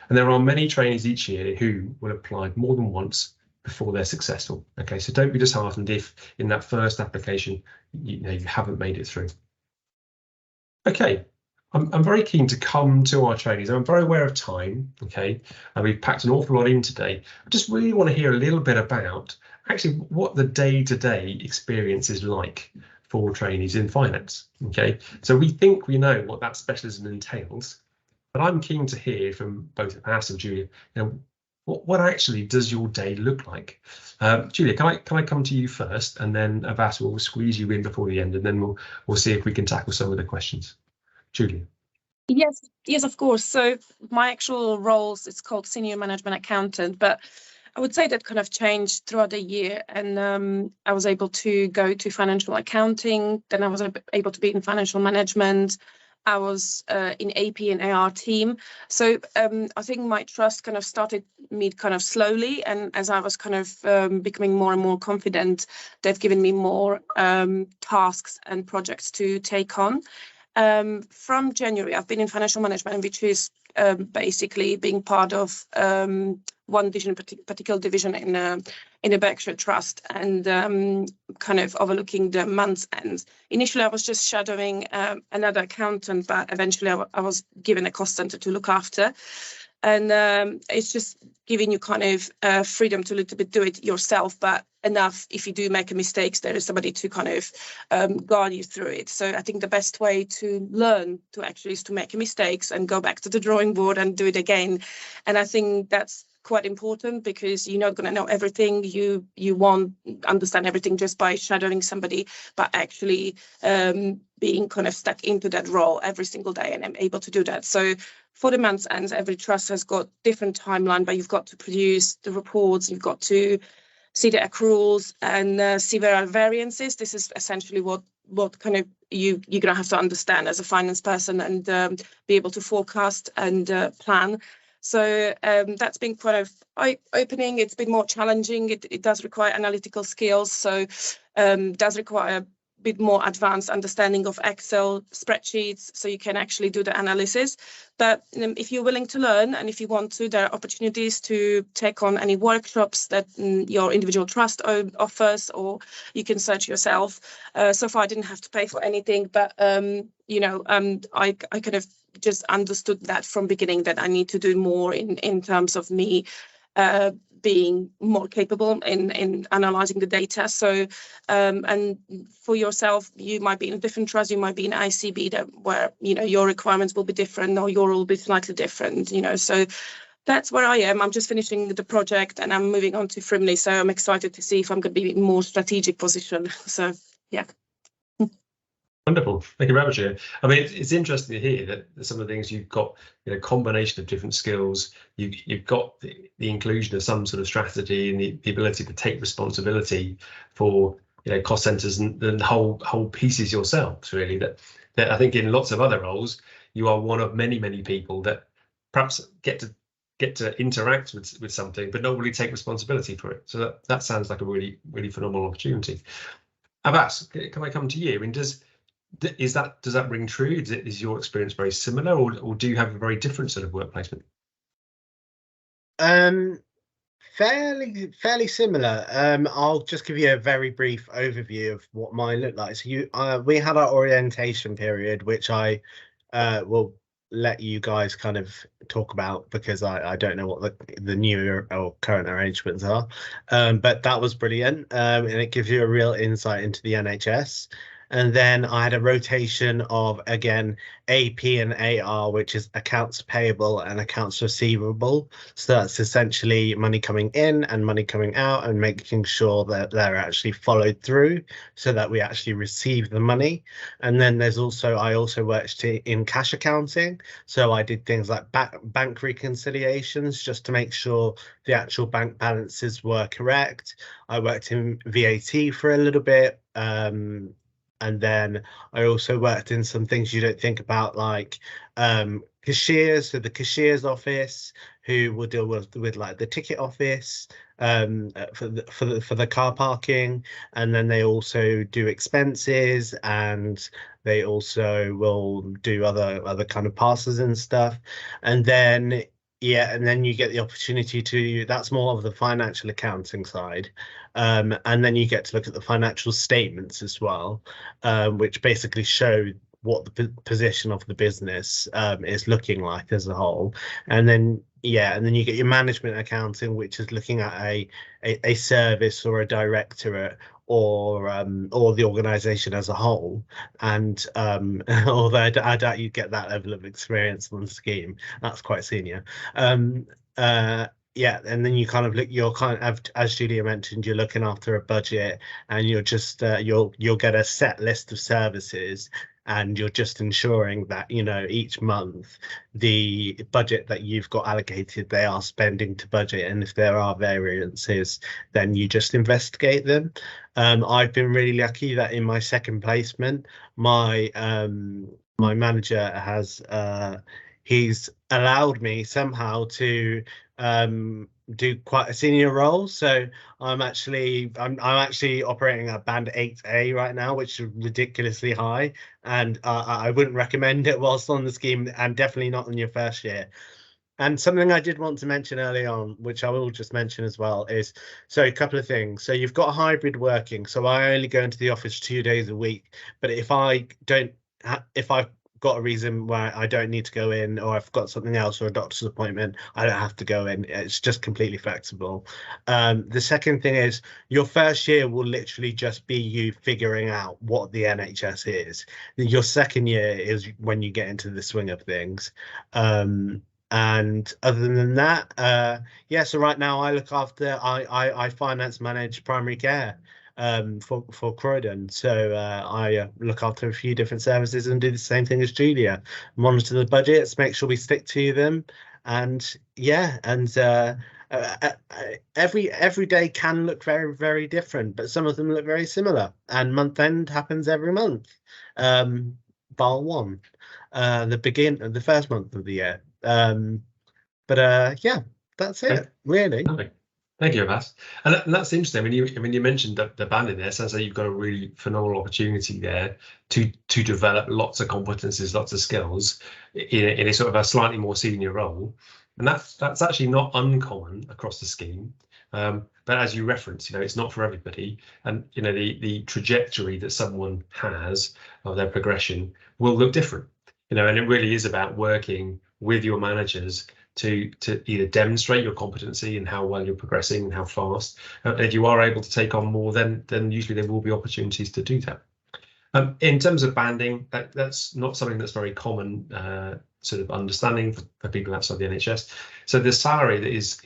And there are many trainees each year who will apply more than once before they're successful. Okay, so don't be disheartened if in that first application you haven't made it through. Okay. I'm very keen to come to our trainees. I'm very aware of time, okay, and we've packed an awful lot in today. I just really want to hear a little bit about actually what the day-to-day experience is like for trainees in finance, okay? So we think we know what that specialism entails, but I'm keen to hear from both Abbas and Julia, what actually does your day look like? Julia, can I come to you first, and then Abbas will squeeze you in before the end, and then we'll see if we can tackle some of the questions. Julia. Yes, of course. So my actual roles, it's called senior management accountant, but I would say that kind of changed throughout the year, and I was able to go to financial accounting, then I was able to be in financial management. I was in AP and AR team. So I think my trust kind of started me kind of slowly, and as I was kind of becoming more and more confident, they've given me more tasks and projects to take on. From January, I've been in financial management, which is basically being part of one division, particular division in a Berkshire Trust, and kind of overlooking the month's ends. Initially, I was just shadowing another accountant, but eventually I was given a cost center to look after. And it's just giving you kind of freedom to a little bit do it yourself, but enough if you do make a mistake, there is somebody to kind of guide you through it. So I think the best way to learn to actually is to make mistakes and go back to the drawing board and do it again. And I think that's quite important, because you're not going to know everything. You won't understand everything just by shadowing somebody, but actually being kind of stuck into that role every single day, and I'm able to do that. So for the month's ends, every trust has got different timeline, but you've got to produce the reports, you've got to see the accruals and see where are variances. This is essentially what kind of you're going to have to understand as a finance person, and be able to forecast and plan. So that's been quite of eye-opening. It's been more challenging. It does require analytical skills, so does require a bit more advanced understanding of Excel spreadsheets, so you can actually do the analysis. But if you're willing to learn, and if you want to, there are opportunities to take on any workshops that your individual trust offers, or you can search yourself. So far, I didn't have to pay for anything, but I kind of just understood that from beginning that I need to do more in terms of me being more capable in analyzing the data. So and for yourself, you might be in a different trust, you might be in ICB where your requirements will be different, or your role will be slightly different, so that's where I am. I'm just finishing the project and I'm moving on to Frimley, so I'm excited to see if I'm going to be in more strategic position. So yeah. Wonderful. Thank you very much, Julia. I mean, it's interesting to hear that some of the things you've got, combination of different skills. You've got the inclusion of some sort of strategy and the ability to take responsibility for, cost centers and whole pieces yourselves, really. That I think in lots of other roles, you are one of many people that perhaps get to interact with something, but not really take responsibility for it. So that sounds like a really phenomenal opportunity. Abbas, can I come to you? I mean, does that ring true? Is your experience very similar, or do you have a very different sort of work placement? Fairly similar. I'll just give you a very brief overview of what mine looked like. So we had our orientation period, which I will let you guys kind of talk about, because I don't know what the new or current arrangements are. But that was brilliant, and it gives you a real insight into the NHS. And then I had a rotation of, again, AP and AR, which is accounts payable and accounts receivable. So that's essentially money coming in and money coming out, and making sure that they're actually followed through so that we actually receive the money. And then I also worked in cash accounting. So I did things like bank reconciliations, just to make sure the actual bank balances were correct. I worked in VAT for a little bit. And then I also worked in some things you don't think about, like cashiers, so the cashier's office, who will deal with like the ticket office for the car parking, and then they also do expenses, and they also will do other kind of passes and stuff. And then and then you get the opportunity to, that's more of the financial accounting side. And then you get to look at the financial statements as well, which basically show what the position of the business is looking like as a whole. And then you get your management accounting, which is looking at a service or a directorate, or the organization as a whole. And although I doubt you'd get that level of experience on the scheme, that's quite senior. And then you kind of you're kind of, as Julia mentioned, you're looking after a budget, and you're just you'll get a set list of services, and you're just ensuring that each month the budget that you've got allocated, they are spending to budget, and if there are variances, then you just investigate them. I've been really lucky that in my second placement, my manager has he's allowed me somehow to do quite a senior role. So I'm actually operating at band 8A right now, which is ridiculously high, and I wouldn't recommend it whilst on the scheme, and definitely not in your first year. And something I did want to mention early on, which I will just mention as well, is, so a couple of things. So you've got hybrid working. So I only go into the office 2 days a week, but if I've got a reason where I don't need to go in, or I've got something else or a doctor's appointment, I don't have to go in. It's just completely flexible. The second thing is, your first year will literally just be you figuring out what the NHS is. Your second year is when you get into the swing of things. And other than that, so right now I look after, I finance manage primary care for Croydon. So I look after a few different services and do the same thing as Julia, monitor the budgets, make sure we stick to them, and every day can look very, very different, but some of them look very similar. And month end happens every month, bar one, the first month of the year. That's it, really. Okay. Thank you, Abbas. And that's interesting. When you mentioned the banding there, sounds like you've got a really phenomenal opportunity there to develop lots of competencies, lots of skills in a sort of a slightly more senior role. And that's actually not uncommon across the scheme. But as you referenced, it's not for everybody. And the trajectory that someone has of their progression will look different. And it really is about working with your managers to either demonstrate your competency and how well you're progressing and how fast. And if you are able to take on more, then usually there will be opportunities to do that. In terms of banding, that's not something that's very common sort of understanding for people outside the NHS. So the salary that is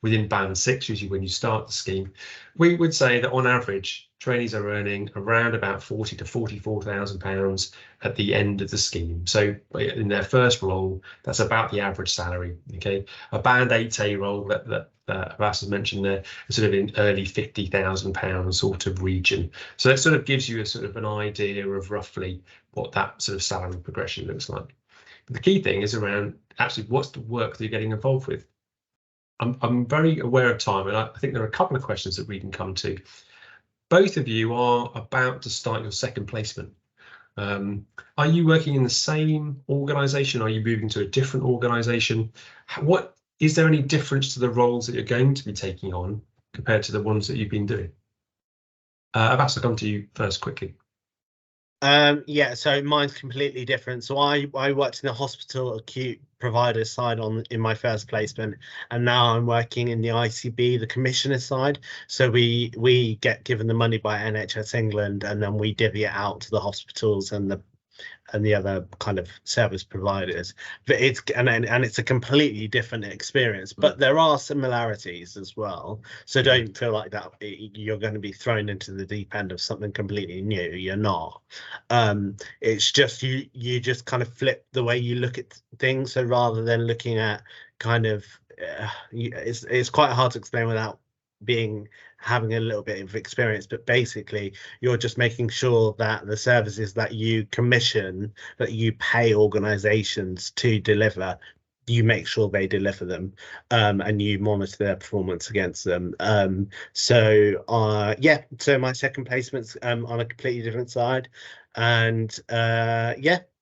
within band 6, usually when you start the scheme, we would say that on average, trainees are earning around about £40,000 to £44,000 at the end of the scheme. So in their first role, that's about the average salary. Okay, a band 8A role that Abbas has mentioned there is sort of in early £50,000 sort of region. So that sort of gives you a sort of an idea of roughly what that sort of salary progression looks like. But the key thing is around actually what's the work that you're getting involved with. I'm very aware of time, and I think there are a couple of questions that we can come to. Both of you are about to start your second placement. Are you working in the same organisation? Are you moving to a different organisation? What is there any difference to the roles that you're going to be taking on compared to the ones that you've been doing? Abbas, I'll come to you first quickly. Yeah, so mine's completely different. So I worked in the hospital acute provider side in my first placement, and now I'm working in the ICB, the commissioner side. So we get given the money by NHS England, and then we divvy it out to the hospitals and the other kind of service providers. But it's a completely different experience, but there are similarities as well. So don't feel like that you're going to be thrown into the deep end of something completely new. You're not. It's just you just kind of flip the way you look at things. So rather than looking at kind of it's quite hard to explain without having a little bit of experience, but basically you're just making sure that the services that you commission, that you pay organizations to deliver, you make sure they deliver them, and you monitor their performance against them. So my second placement's on a completely different side, and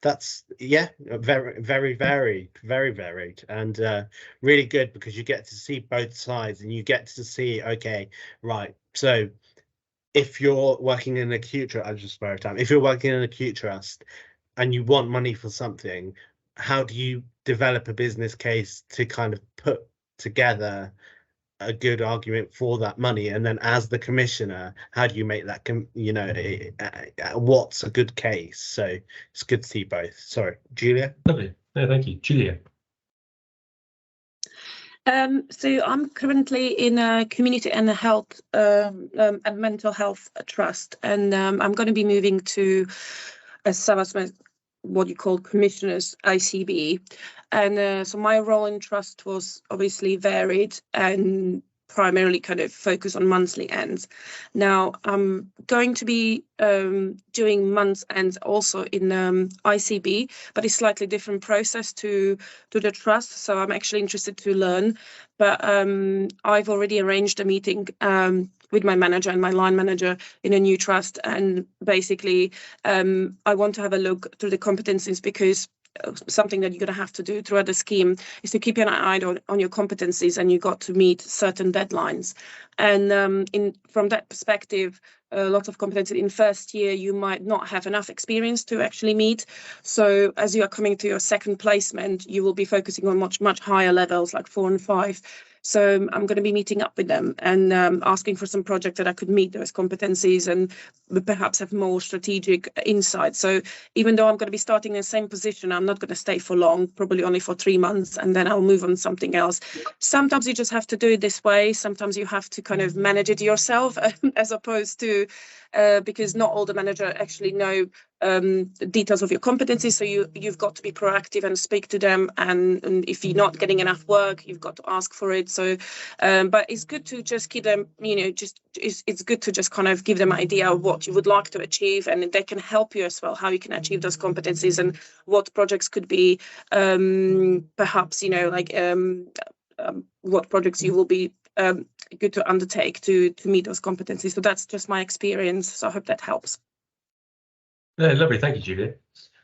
that's very varied, and really good, because you get to see both sides, and you get to see, okay, right, so if you're working in an acute trust, if you're working in an acute trust and you want money for something, how do you develop a business case to kind of put together a good argument for that money? And then as the commissioner, how do you make that, what's a good case? So it's good to see both. Sorry, Julia. Lovely. No, thank you. Julia. So I'm currently in a community and health and mental health trust, and I'm going to be moving to what you call commissioners ICB, and so my role in trust was obviously varied and primarily kind of focus on monthly ends. Now I'm going to be doing month ends also in ICB, but it's slightly different process to the trust. So I'm actually interested to learn, but I've already arranged a meeting with my manager and my line manager in a new trust, and basically I want to have a look through the competencies, because something that you're going to have to do throughout the scheme is to keep an eye on your competencies, and you got to meet certain deadlines. And from that perspective, a lot of competencies in first year you might not have enough experience to actually meet. So as you are coming to your second placement, you will be focusing on much higher levels, like 4 and 5. So I'm going to be meeting up with them and asking for some projects that I could meet those competencies and perhaps have more strategic insight. So even though I'm going to be starting in the same position, I'm not going to stay for long, probably only for 3 months, and then I'll move on to something else. Sometimes you just have to do it this way. Sometimes you have to kind of manage it yourself as opposed to, because not all the managers actually know the details of your competencies, so you've got to be proactive and speak to them, and if you're not getting enough work, you've got to ask for it. So but it's good to just keep them, it's good to just kind of give them an idea of what you would like to achieve, and they can help you as well how you can achieve those competencies and what projects could be perhaps what projects you will be good to undertake to meet those competencies. So that's just my experience, so I hope that helps. Yeah, lovely, thank you, Julia.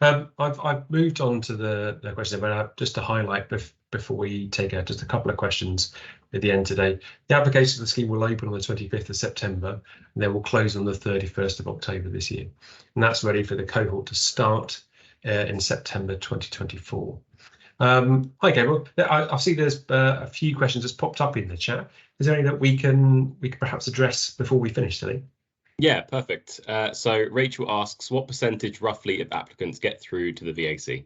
I've moved on to the question, but just to highlight before we take out just a couple of questions at the end today. The application for the scheme will open on the 25th of September, and then will close on the 31st of October this year, and that's ready for the cohort to start in September 2024. Hi Gabriel, I see there's a few questions just popped up in the chat. Is there any that we can perhaps address before we finish today? Yeah, perfect. So Rachel asks, what percentage roughly of applicants get through to the VAC?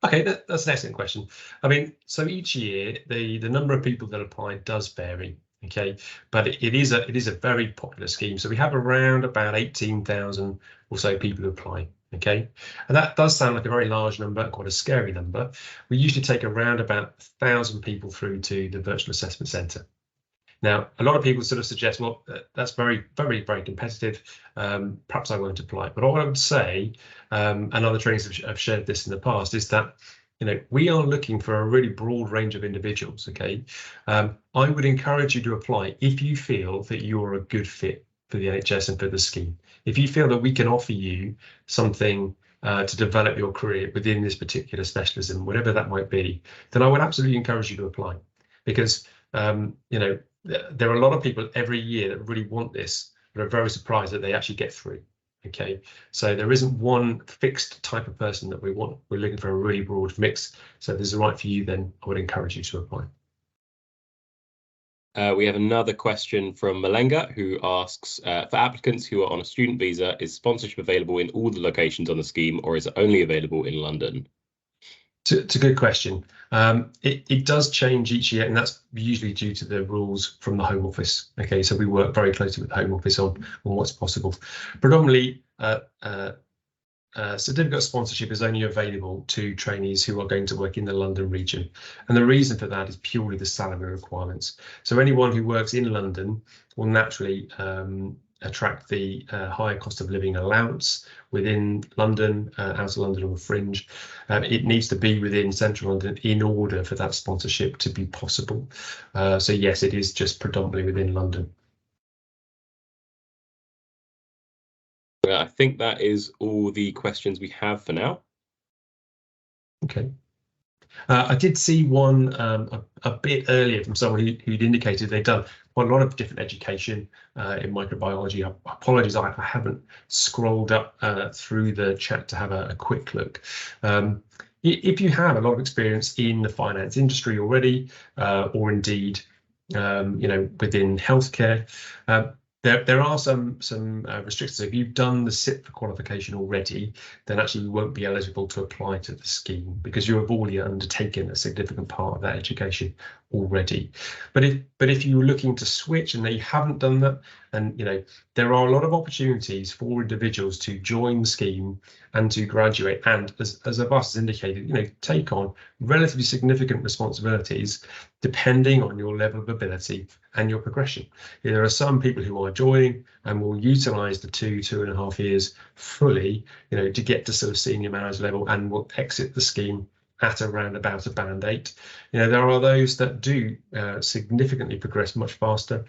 Okay, that's an excellent question. I mean, so each year the number of people that apply does vary. Okay, but it is a very popular scheme. So we have around about 18,000 or so people who apply. Okay, and that does sound like a very large number, quite a scary number. We usually take around about 1,000 people through to the virtual assessment centre. Now, a lot of people sort of suggest, well, that's very, very, very competitive. Perhaps I won't apply. But what I would say, and other trainers have shared this in the past, is that we are looking for a really broad range of individuals. Okay, I would encourage you to apply if you feel that you're a good fit for the NHS and for the scheme. If you feel that we can offer you something to develop your career within this particular specialism, whatever that might be, then I would absolutely encourage you to apply, because there are a lot of people every year that really want this, but are very surprised that they actually get through. Okay, so there isn't one fixed type of person that we want. We're looking for a really broad mix. So if this is right for you, then I would encourage you to apply. We have another question from Malenga, who asks, for applicants who are on a student visa, is sponsorship available in all the locations on the scheme, or is it only available in London? It's a good question. It does change each year, and that's usually due to the rules from the Home Office. Okay, so we work very closely with the Home Office on what's possible. Predominantly, certificate of sponsorship is only available to trainees who are going to work in the London region. And the reason for that is purely the salary requirements. So anyone who works in London will naturally attract the higher cost of living allowance within London, out of London on the fringe. It needs to be within central London in order for that sponsorship to be possible. So yes, it is just predominantly within London. I think that is all the questions we have for now. Okay. I did see one a bit earlier from someone who'd indicated they'd done quite a lot of different education in microbiology. Apologies, I haven't scrolled up through the chat to have a quick look. If you have a lot of experience in the finance industry already, or indeed, within healthcare, there are some restrictions. If you've done the SIP qualification already, then actually you won't be eligible to apply to the scheme, because you have already undertaken a significant part of that education already. But if you're looking to switch and they haven't done that, and there are a lot of opportunities for individuals to join the scheme and to graduate, and as Abbas has indicated, take on relatively significant responsibilities depending on your level of ability and your progression. There are some people who are joining and will utilise the 2.5 years fully, to get to sort of senior manager level, and will exit the scheme at around about a band 8. There are those that do significantly progress much faster.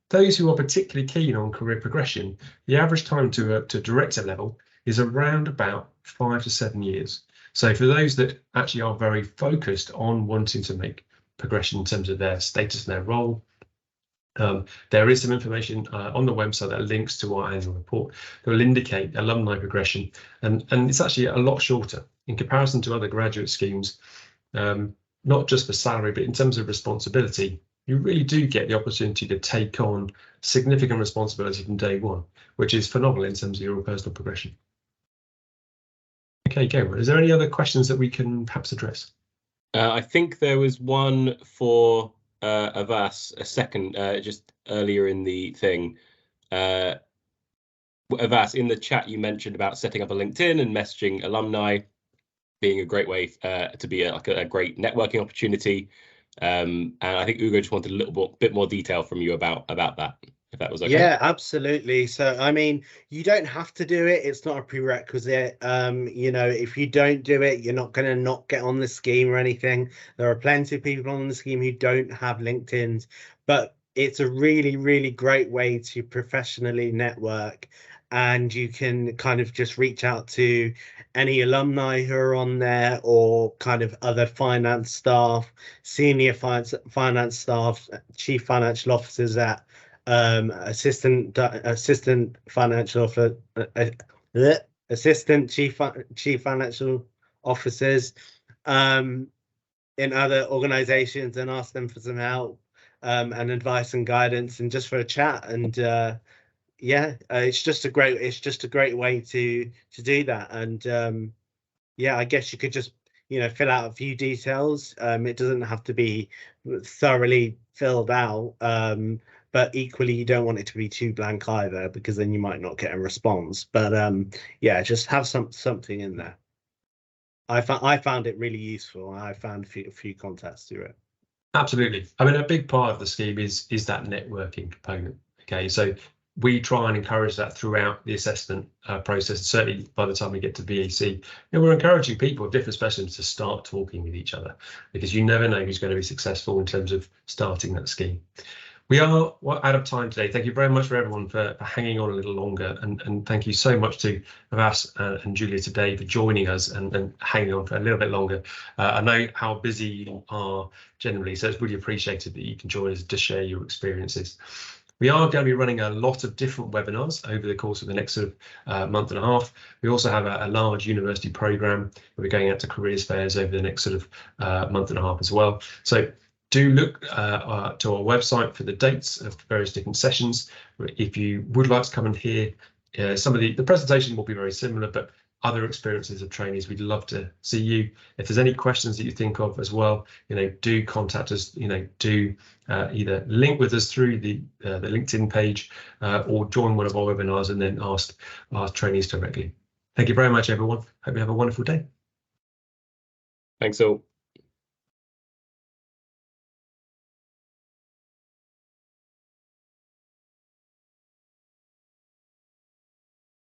Those who are particularly keen on career progression, the average time to director level is around about 5 to 7 years. So for those that actually are very focused on wanting to make progression in terms of their status and their role, there is some information on the website that links to our annual report that will indicate alumni progression, and it's actually a lot shorter in comparison to other graduate schemes, not just for salary, but in terms of responsibility. You really do get the opportunity to take on significant responsibility from day one, which is phenomenal in terms of your personal progression. Okay, Gabriel, is there any other questions that we can perhaps address? I think there was one for Abbas, a second, just earlier in the thing. Abbas, in the chat you mentioned about setting up a LinkedIn and messaging alumni being a great way to be a great networking opportunity. And I think Ugo just wanted a little bit more detail from you about that, if that was okay. Yeah, absolutely. So, I mean, you don't have to do it. It's not a prerequisite. If you don't do it, you're not going to not get on the scheme or anything. There are plenty of people on the scheme who don't have LinkedIns, but it's a really, really great way to professionally network. And you can kind of just reach out to any alumni who are on there, or kind of other finance staff, senior finance staff, chief financial officers at assistant financial officer, assistant chief financial officers in other organizations, and ask them for some help and advice and guidance, and just for a chat. And it's just a great way to do that. And I guess you could just fill out a few details. It doesn't have to be thoroughly filled out, but equally you don't want it to be too blank either, because then you might not get a response. But yeah, just have something in there. I found it really useful. I found a few contacts through it. Absolutely. I mean, a big part of the scheme is that networking component. Okay, so we try and encourage that throughout the assessment process. Certainly by the time we get to VAC, we're encouraging people of different specialisms to start talking with each other, because you never know who's going to be successful in terms of starting that scheme. We are out of time today. Thank you very much for everyone for hanging on a little longer, and thank you so much to Vas and Julia today for joining us and hanging on for a little bit longer. I know how busy you are generally, so it's really appreciated that you can join us to share your experiences. We are going to be running a lot of different webinars over the course of the next sort of month and a half. We also have a large university programme where we're going out to careers fairs over the next sort of month and a half as well. So do look to our website for the dates of various different sessions. If you would like to come and hear some of the presentation will be very similar, but other experiences of trainees, we'd love to see you. If there's any questions that you think of as well, do contact us. Do either link with us through the LinkedIn page or join one of our webinars and then ask trainees directly. Thank you very much, everyone. Hope you have a wonderful day. Thanks all.